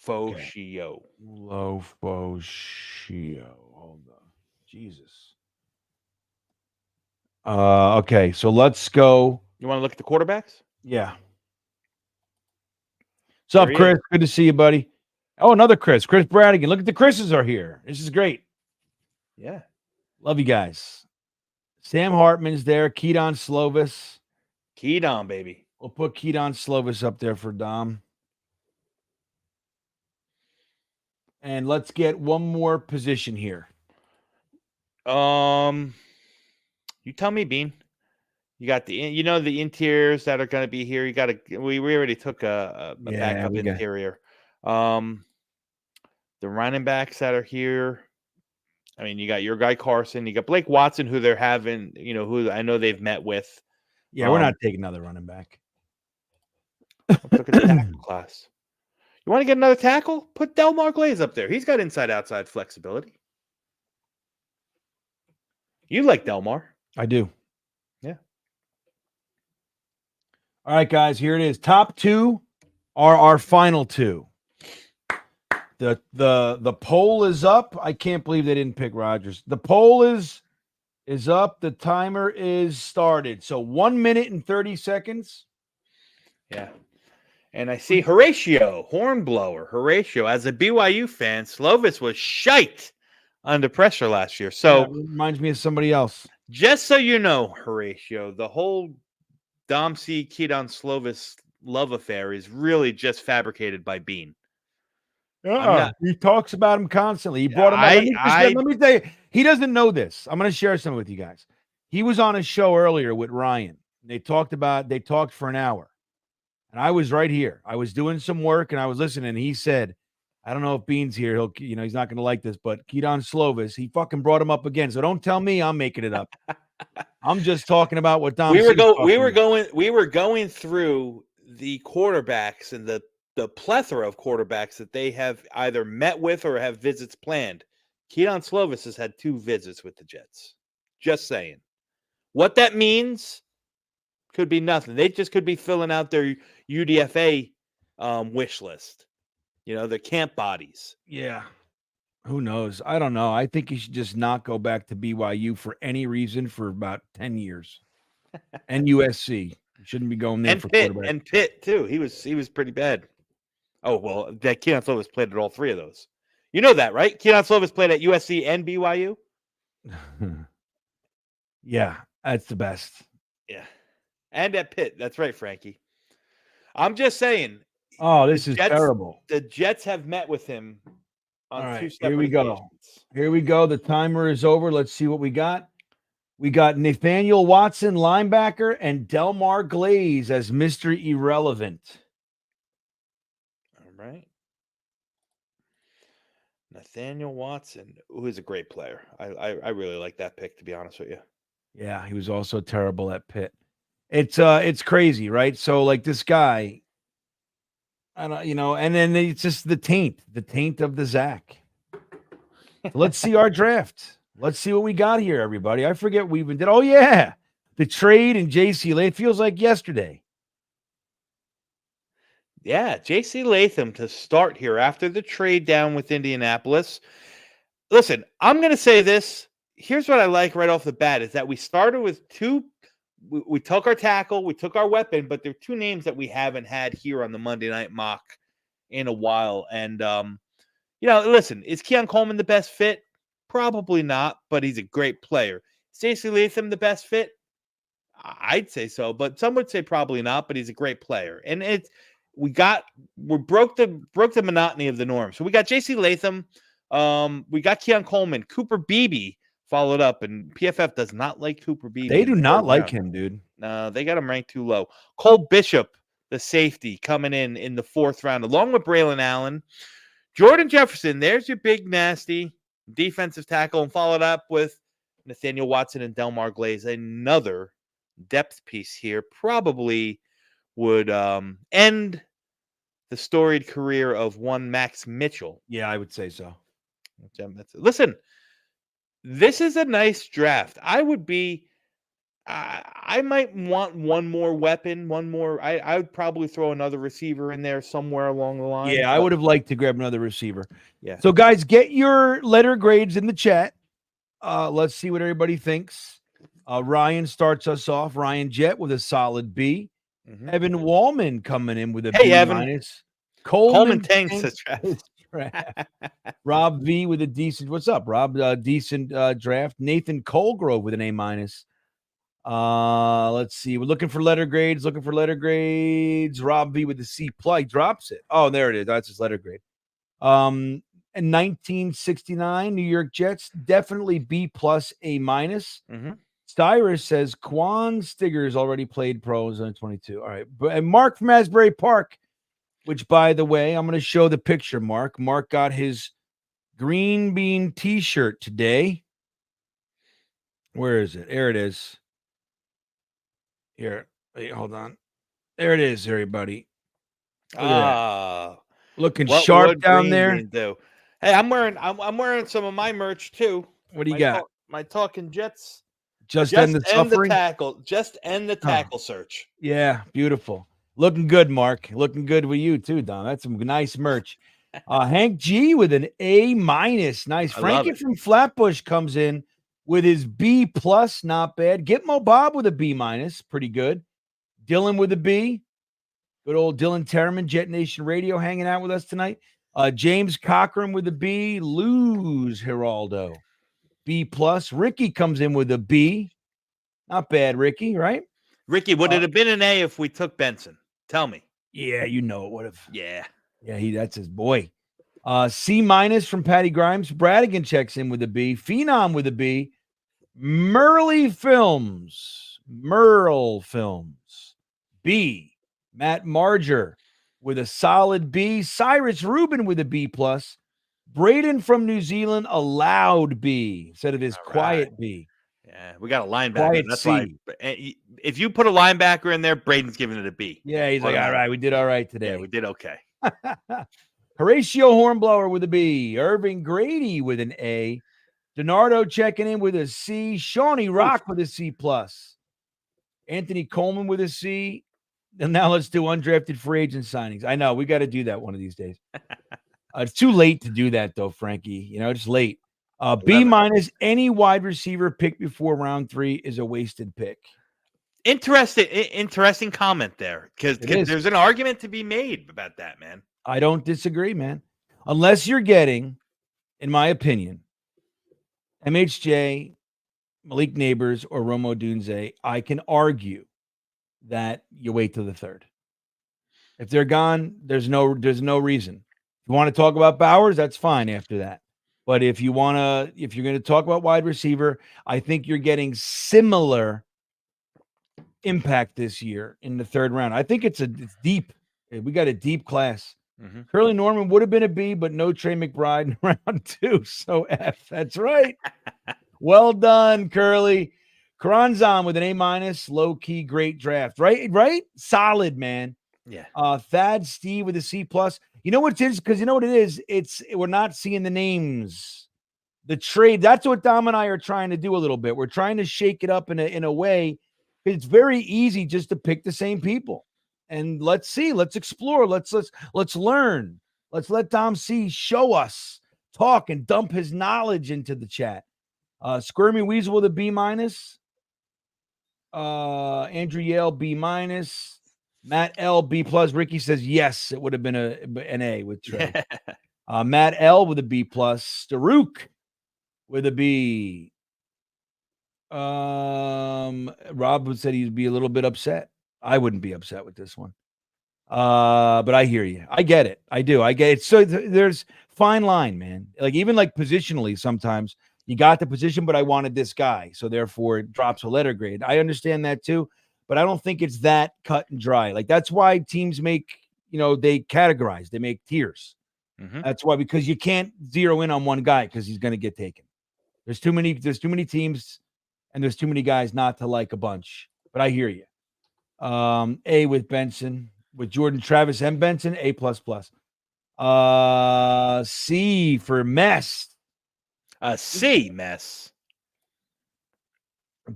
Foshio. Ulo Foshio. Hold on. Jesus. Okay, so let's go. You want to look at the quarterbacks? Yeah. What's up, Chris? Good to see you, buddy. Oh, another Chris. Chris Bradigan. Look at the Chris's are here. This is great. Yeah. Love you guys. Sam Hartman's there. Keaton Slovis. Keaton, baby. We'll put Keaton Slovis up there for Dom. And let's get one more position here. You tell me, Bean. You got the interiors that are going to be here. You got we already took a backup interior. The running backs that are here. I mean, you got your guy Carson. You got Blake Watson, who they're having. You know, who I know they've met with. Yeah, we're not taking another running back. Look at the tackle class. You want to get another tackle? Put Delmar Glaze up there. He's got inside-outside flexibility. You like Delmar. I do. Yeah. All right, guys, here it is. Top 2 are our final 2. The poll is up. I can't believe they didn't pick Rodgers. The poll is up. The timer is started. So 1 minute and 30 seconds. Yeah. And I see Horatio, Hornblower. Horatio, as a BYU fan, Slovis was shite under pressure last year. So it reminds me of somebody else. Just so you know, Horatio, the whole Dom C. Keaton Slovis love affair is really just fabricated by Bean. He talks about him constantly. He brought him up. Let me tell you, he doesn't know this. I'm going to share something with you guys. He was on a show earlier with Ryan. They talked for an hour. And I was right here. I was doing some work and I was listening. And he said, I don't know if Bean's here. He's not going to like this, but Keaton Slovis, he fucking brought him up again. So don't tell me I'm making it up. I'm just talking about what Dom. We were going through the quarterbacks and the plethora of quarterbacks that they have either met with or have visits planned. Keaton Slovis has had 2 visits with the Jets. Just saying. What that means could be nothing. They just could be filling out their UDFA wish list. The camp bodies. Yeah. Who knows? I don't know. I think he should just not go back to BYU for any reason for about 10 years. And USC. Shouldn't be going there for quarterback. And Pitt, too. He was pretty bad. Oh, well, that Keaton Slovis played at all 3 of those. You know that, right? Keaton Slovis played at USC and BYU? Yeah, that's the best. Yeah. And at Pitt. That's right, Frankie. I'm just saying. Oh, this is terrible. The Jets have met with him on 2 separate here we go. occasions. Here we go. The timer is over. Let's see what we got. We got Nathaniel Watson, linebacker, and Delmar Glaze as Mr. Irrelevant. All right. Nathaniel Watson, who is a great player. I really like that pick, to be honest with you. Yeah, he was also terrible at Pitt. It's crazy, right? So like this guy, I don't, and then it's just the taint of the Zach. So let's see our draft. Let's see what we got here, everybody. I forget we even did. Oh yeah, the trade and JC Latham. It feels like yesterday. Yeah, JC Latham to start here after the trade down with Indianapolis. Listen, I'm going to say this. Here's what I like right off the bat is that we started with 2. We took our tackle, we took our weapon, but there are 2 names that we haven't had here on the Monday Night Mock in a while. And, listen, is Keon Coleman the best fit? Probably not, but he's a great player. Is JC Latham the best fit? I'd say so, but some would say probably not, but he's a great player. And we broke the monotony of the norm. So we got JC Latham, we got Keon Coleman, Cooper Beebe followed up, and PFF does not like Cooper Beebe. They do not like him, dude. No, they got him ranked too low. Cole Bishop, the safety, coming in the 4th round, along with Braylon Allen. Jordan Jefferson, there's your big, nasty defensive tackle, and followed up with Nathaniel Watson and Delmar Glaze. Another depth piece here. Probably would end the storied career of one Max Mitchell. Yeah, I would say so. Listen, this is a nice draft. I might want one more weapon, I would probably throw another receiver in there somewhere along the line. Yeah, I would have liked to grab another receiver. Yeah. So, guys, get your letter grades in the chat. Let's see what everybody thinks. Ryan starts us off. Ryan Jett with a solid B. Mm-hmm. Evan Wallman coming in with a B Evan. minus. Coleman tanks the draft. Rob V with a decent. What's up, Rob? Decent draft. Nathan Colgrove with an A minus. Let's see. We're looking for letter grades. Rob V with the C plus. He drops it. Oh, there it is. That's his letter grade. In 1969, New York Jets, definitely B plus A minus. Mm-hmm. Styrus says Quan Stiggers already played pros on 22. All right. And Mark from Asbury Park, which, by the way, I'm going to show the picture, Mark. Mark got his GreenBean t-shirt today. Where is it? There it is. Here. Wait, hold on. There it is, everybody. Looking sharp down there. Do? Hey, I'm wearing some of my merch too. What do you got? My Talking Jets. Just end the suffering. Just end the tackle search. Yeah, beautiful. Looking good, Mark. Looking good with you too, Don. That's some nice merch. Hank G with an A-. Nice. I love Frankie it. from Flatbush comes in with his B+, not bad. Gitmo Bob with a B-, pretty good. Dylan with a B. Good old Dylan Terraman, Jetnation Radio, hanging out with us tonight. James Cochran with a B. Luz Geraldo, B+. Ricky comes in with a B. Not bad, Ricky, right? Ricky, would it have been an A if we took Benson? Tell me. Yeah, you know it would have. Yeah. Yeah, that's his boy. C- from Patty Grimes. Bradigan checks in with a B. Phenom with a B. Merle Films, B. Matt Marger with a solid B. Cyrus Rubin with a B+. Braden from New Zealand, a loud B instead of his quiet B. Yeah, we got a linebacker. Quiet That's C. why. If you put a linebacker in there, Braden's giving it a B. Yeah, he's like, all right, we did all right today. Yeah, we did okay. Horatio Hornblower with a B. Irving Grady with an A. Donardo checking in with a C. Shawnee Rock with a C+. Anthony Coleman with a C. And now let's do undrafted free agent signings. I know we got to do that one of these days. It's too late to do that though, Frankie. It's late. B-, any wide receiver picked before round 3 is a wasted pick. Interesting comment there, because there's an argument to be made about that, man. I don't disagree, man. Unless you're getting, in my opinion, MHJ, Malik Neighbors, or Romo Dunze, I can argue that you wait till the 3rd. If they're gone, there's no reason. If you want to talk about Bowers, that's fine after that. But if you're going to talk about wide receiver, I think you're getting similar impact this year in the 3rd round. I think it's deep. We got a deep class. Mm-hmm. Curly Norman would have been a B, but no Trey McBride in round 2. So F. That's right. Well done, Curly. Karanzan with an A-, low key, great draft. Right? Solid, man. Yeah. Thad Steve with a C+. You know what it is? Because you know what it is? We're not seeing the names. The trade. That's what Dom and I are trying to do a little bit. We're trying to shake it up in a way. It's very easy just to pick the same people. And let's see. Let's explore. Let's learn. Let's let Dom C show us, talk, and dump his knowledge into the chat. Squirmy Weasel with a B-. Andrew Yale B-. Matt L B+. Ricky says yes, it would have been an A with Trey. Matt L with a B+. Staruk with a B. Rob said he'd be a little bit upset. I wouldn't be upset with this one. But I hear you. I get it. I do. I get it. So there's fine line, man. Even positionally, sometimes you got the position, but I wanted this guy. So therefore it drops a letter grade. I understand that too. But I don't think it's that cut and dry. That's why teams make, they categorize, they make tiers. Mm-hmm. That's why, because you can't zero in on one guy because he's going to get taken. There's too many teams and there's too many guys not to like a bunch. But I hear you. A with Benson, with Jordan Travis and Benson, A++. C for Mess. C, Mess.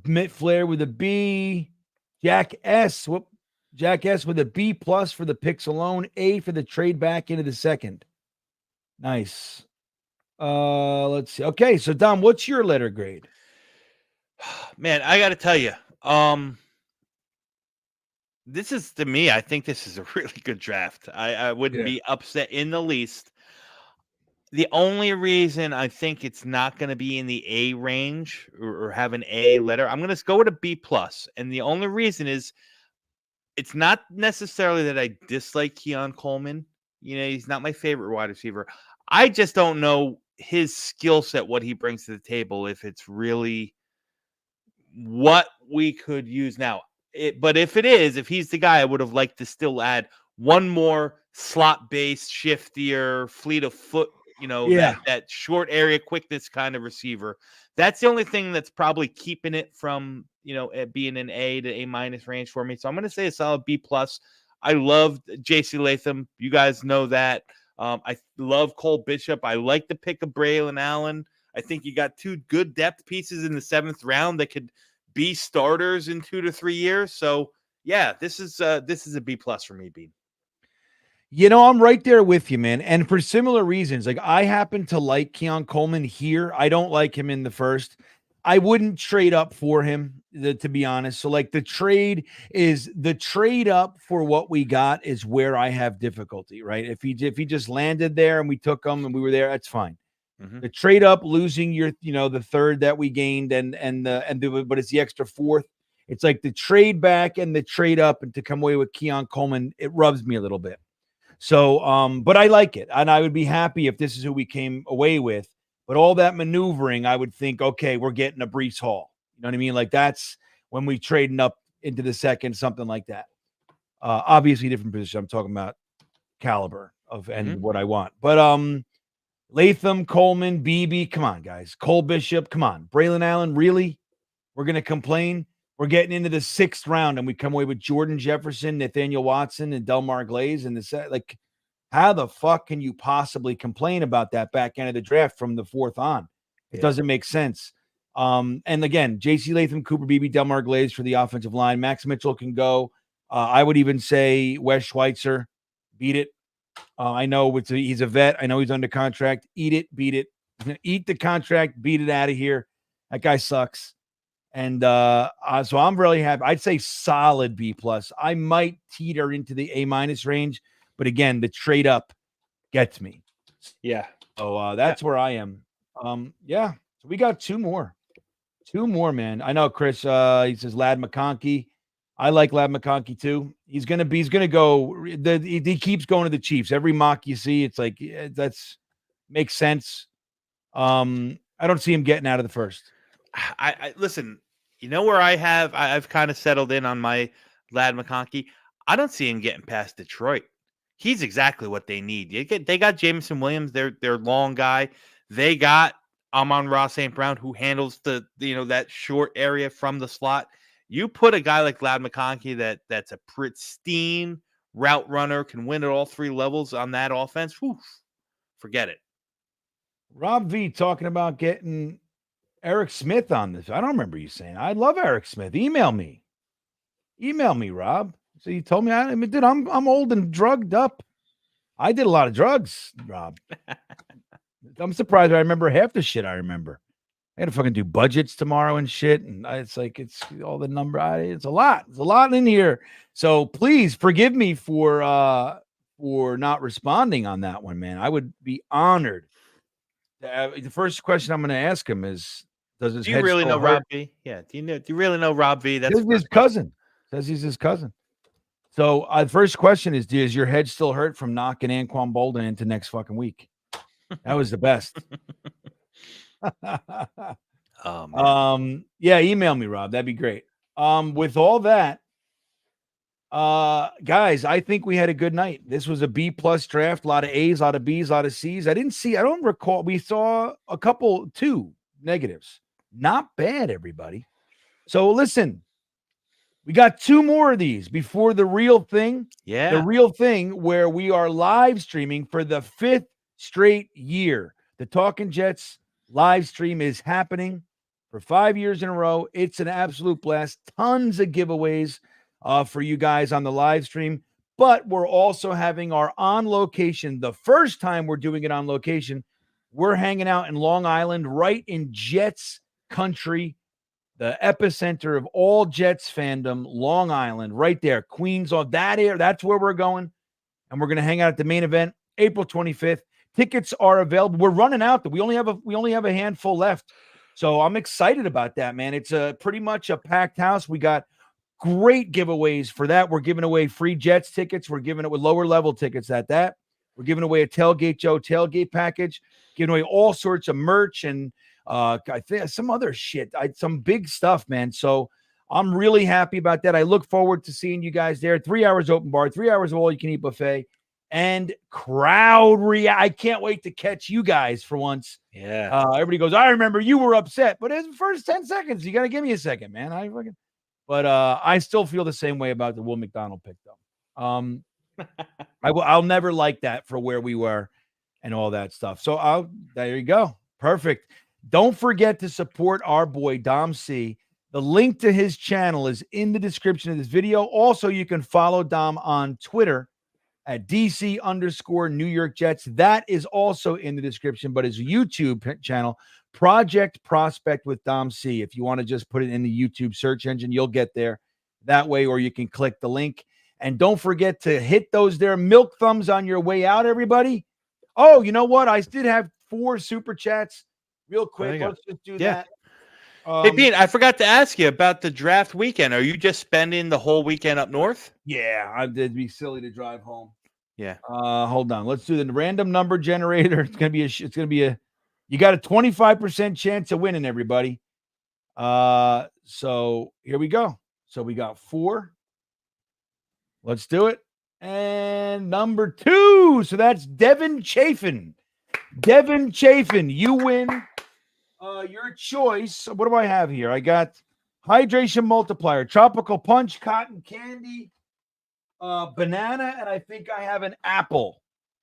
Mitt Flair with a B. Jack S with a B+ for the picks alone. A for the trade back into the 2nd. Nice. Let's see. Okay, so Dom, what's your letter grade? Man, I got to tell you, this is, to me, I think this is a really good draft. I wouldn't be upset in the least. The only reason I think it's not going to be in the A range or have an A letter, I'm going to go with a B+. And the only reason is it's not necessarily that I dislike Keon Coleman. He's not my favorite wide receiver. I just don't know his skill set, what he brings to the table, if it's really what we could use now. But if he's the guy, I would have liked to still add one more slot-based, shiftier, fleet of foot, that short area quickness kind of receiver. That's the only thing that's probably keeping it from, being an A to A- range for me. So I'm going to say a solid B+. I loved J.C. Latham. You guys know that. I love Cole Bishop. I like the pick of Braylon Allen. I think you got 2 good depth pieces in the 7th round that could be starters in 2 to 3 years. So yeah, this is a B+ for me, Bean. You know, I'm right there with you, man. And for similar reasons, like I happen to like Keon Coleman here. I don't like him in the first. I wouldn't trade up for him, to be honest. So, like the trade up for what we got is where I have difficulty, right? If he just landed there and we took him and we were there, that's fine. The trade up, losing your, the third that we gained but it's the extra fourth. It's like the trade back and the trade up and to come away with Keon Coleman, it rubs me a little bit. So, but I like it. And I would be happy if this is who we came away with. But all that maneuvering, I would think, okay, we're getting a Breece Hall. You know what I mean? Like that's when we trading up into the second, something like that. Obviously different position. I'm talking about caliber of and what I want. But Latham, Coleman, Beebe, come on, guys. Cole Bishop, come on. Braylon Allen, really? We're going to complain? We're getting into the 6th round and we come away with Jordan Jefferson, Nathaniel Watson, and Delmar Glaze. And like, how the fuck can you possibly complain about that back end of the draft from the 4th on? It doesn't make sense. And again, JC Latham, Cooper Beebe, Delmar Glaze for the offensive line. Max Mitchell can go. I would even say Wes Schweitzer, beat it. I know he's a vet. I know he's under contract. Eat it, beat it. Eat the contract, beat it out of here. That guy sucks. And so I'm really happy. I'd say solid B+. I might teeter into the A- range, but again, the trade up gets me. Yeah. So that's where I am. Yeah. So we got 2 more. 2 more, man. I know Chris. He says Ladd McConkey. I like Ladd McConkey too. He's gonna go. He keeps going to the Chiefs. Every mock you see, it's like that's makes sense. I don't see him getting out of the first. I listen, you know where I've kind of settled in on my Ladd McConkey. I don't see him getting past Detroit. He's exactly what they need. They got Jameson Williams, their long guy. They got Amon-Ra St. Brown, who handles the that short area from the slot. You put a guy like Ladd McConkey that's a pristine route runner, can win at all 3 levels on that offense. Whew, forget it. Rob V talking about getting Eric Smith on this. I don't remember you saying. I love Eric Smith. Email me, Rob. So you told me, dude, I'm old and drugged up. I did a lot of drugs, Rob. I'm surprised I remember half the shit I remember. I got to fucking do budgets tomorrow and shit. And it's all the number. It's a lot. There's a lot in here. So please forgive me for not responding on that one, man. I would be honored. The first question I'm going to ask him is, does his do you head really still know hurt? Rob V? Yeah. Do you really know Rob V? That's His cousin. Says he's his cousin. So the first question is, does your head still hurt from knocking Anquan Bolden into next fucking week? That was the best. Yeah, email me, Rob. That'd be great. With all that, guys, I think we had a good night. This was a B+ draft, a lot of A's, a lot of B's, a lot of C's. I don't recall. We saw a couple, 2 negatives. Not bad, everybody. So listen, we got 2 more of these before the real thing. Yeah. The real thing where we are live streaming for the 5th straight year. The Talking Jets live stream is happening for 5 years in a row. It's an absolute blast. Tons of giveaways for you guys on the live stream. But we're also having our on location. The first time we're doing it on location, we're hanging out in Long Island, right in Jets country, the epicenter of all Jets fandom, Long Island, right there. Queens on that area. That's where we're going. And we're going to hang out at the main event, April 25th. Tickets are available. We're running out. We only have a handful left. So I'm excited about that, man. It's pretty much a packed house. We got great giveaways for that. We're giving away free Jets tickets. We're giving it with lower level tickets at that. We're giving away a Tailgate Joe tailgate package, giving away all sorts of merch and I think some other shit, some big stuff, man. So I'm really happy about that. I look forward to seeing you guys there. 3 hours open bar, 3 hours of all you can eat buffet, and crowd I can't wait to catch you guys for once. Yeah. Everybody goes, I remember you were upset, but it's the first 10 seconds. You got to give me a second, man. I still feel the same way about the Will McDonald pick, though. I'll never like that for where we were and all that stuff. So there you go. Perfect. Don't forget to support our boy Dom C. The link to his channel is in the description of this video. Also, you can follow Dom on Twitter at DC_New York Jets. That is also in the description, but his YouTube channel, Project Prospect with Dom C. If you want to just put it in the YouTube search engine, you'll get there that way, or you can click the link. And don't forget to hit those there milk thumbs on your way out, everybody. Oh, you know what? I did have 4 super chats real quick. Let's just do that. Hey, Bean, I forgot to ask you about the draft weekend. Are you just spending the whole weekend up north? Yeah, I did. Be silly to drive home. Yeah. Hold on. Let's do the random number generator. It's gonna be you got a 25% chance of winning, everybody. So here we go. So we got 4. Let's do it. And number 2. So that's Devin Chafin. Devin Chafin, you win. Your choice. What do I have here? I got hydration multiplier, tropical punch, cotton candy, banana, and I think I have an apple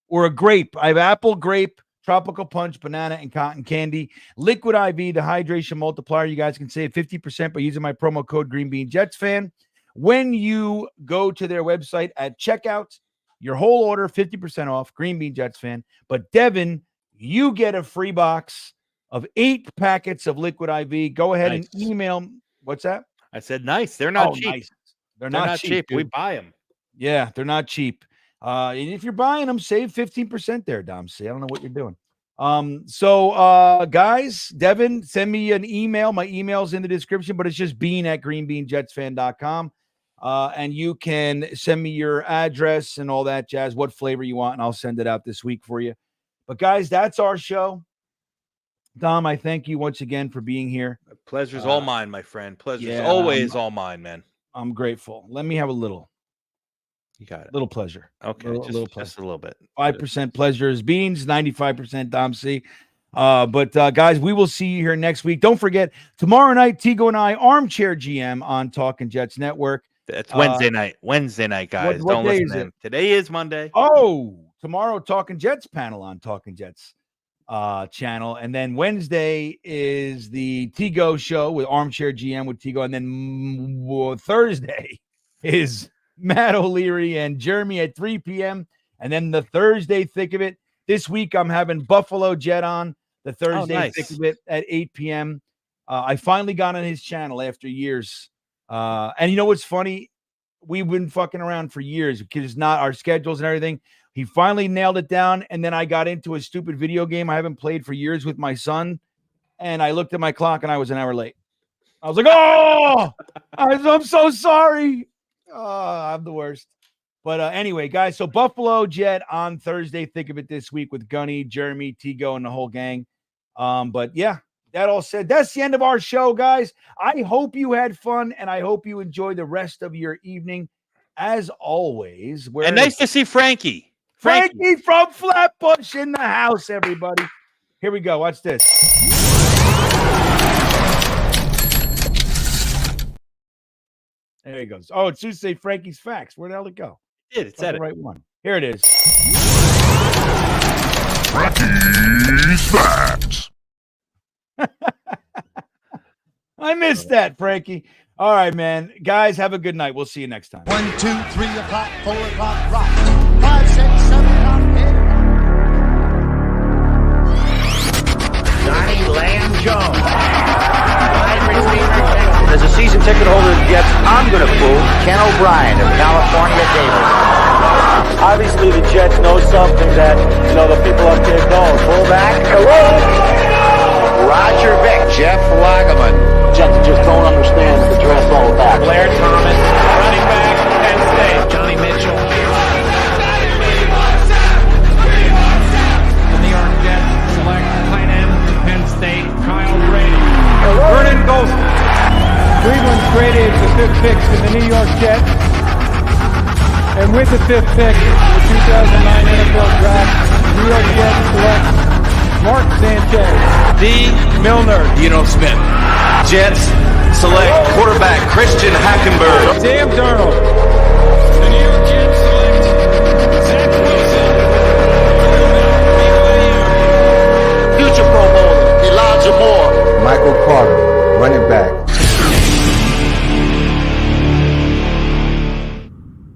or a grape. I have apple, grape, tropical punch, banana, and cotton candy. Liquid IV, the hydration multiplier. You guys can save 50% by using my promo code GreenBean Jetsfan. When you go to their website at checkout, your whole order 50% off. GreenBean Jetsfan. But Devin, you get a free box of 8 packets of liquid IV. Go ahead and email. What's that? I said nice. They're not cheap. Nice. They're not cheap. We buy them. Yeah, they're not cheap. And if you're buying them, save 15% there, Dom C. I don't know what you're doing. So guys, Devin, send me an email. My email's in the description, but it's just bean@greenbeanjetsfan.com. And you can send me your address and all that jazz, what flavor you want, and I'll send it out this week for you. But guys, that's our show. Dom, I thank you once again for being here. Pleasure's all mine, my friend. Pleasure's always all mine, man. I'm grateful. Let me have a little. You got it. Little pleasure. Okay, just a little bit. 5% pleasure is Beans, 95% Dom C. But guys, we will see you here next week. Don't forget, tomorrow night, Tigo and I, Armchair GM on Talking Jets Network. That's Wednesday night. Wednesday night, guys. What Don't day listen is to it? him. Today is Monday. Oh, tomorrow, Talking Jets panel on Talking Jets channel. And then Wednesday is the Tigo show with Armchair GM with Tigo. And then Thursday is Matt O'Leary and Jeremy at 3 p.m. And then the Thursday thick of it. This week, I'm having Buffalo Jet on the Thursday thick of it at 8 p.m. I finally got on his channel after years. And you know what's funny? We've been fucking around for years because it's not our schedules and everything. He finally nailed it down. And then I got into a stupid video game I haven't played for years with my son. And I looked at my clock and I was an hour late. I was like, oh, I'm so sorry. I'm the worst. But anyway, guys, so Buffalo Jet on Thursday. Think of it this week with Gunny, Jeremy, Tigo, and the whole gang. But yeah, that all said, that's the end of our show, guys. I hope you had fun, and I hope you enjoy the rest of your evening. As always, and nice to see Frankie. Frankie from Flatbush in the house, everybody. Here we go. Watch this. There he goes. Oh, it's to say Frankie's Facts. Where the hell did it go? It's the right one. Here it is. Frankie's Facts. I missed that, Frankie. All right, man. Guys, have a good night. We'll see you next time. 1, 2, 3 o'clock, 4 o'clock, rock. 5, 6, 7 o'clock, Johnny Lamb Jones. As a season ticket holder of the Jets, I'm going to fool Ken O'Brien of California Davis. Obviously, the Jets know something that, the people up there don't. Fullback, Roger Vick, Jeff Lageman. Jets just don't understand the dress all back. Blair Thomas, running back, Penn State. Johnny Mitchell. The New York Jets select tight end from Penn State, Kyle Brady. Vernon Golson. Cleveland traded the 5th pick to the New York Jets. And with the 5th pick in the 2009 NFL Draft, New York Jets select Mark Sanchez. D. Milner. Dino Smith. Jets select quarterback Christian Hackenberg. Sam Darnold. The New York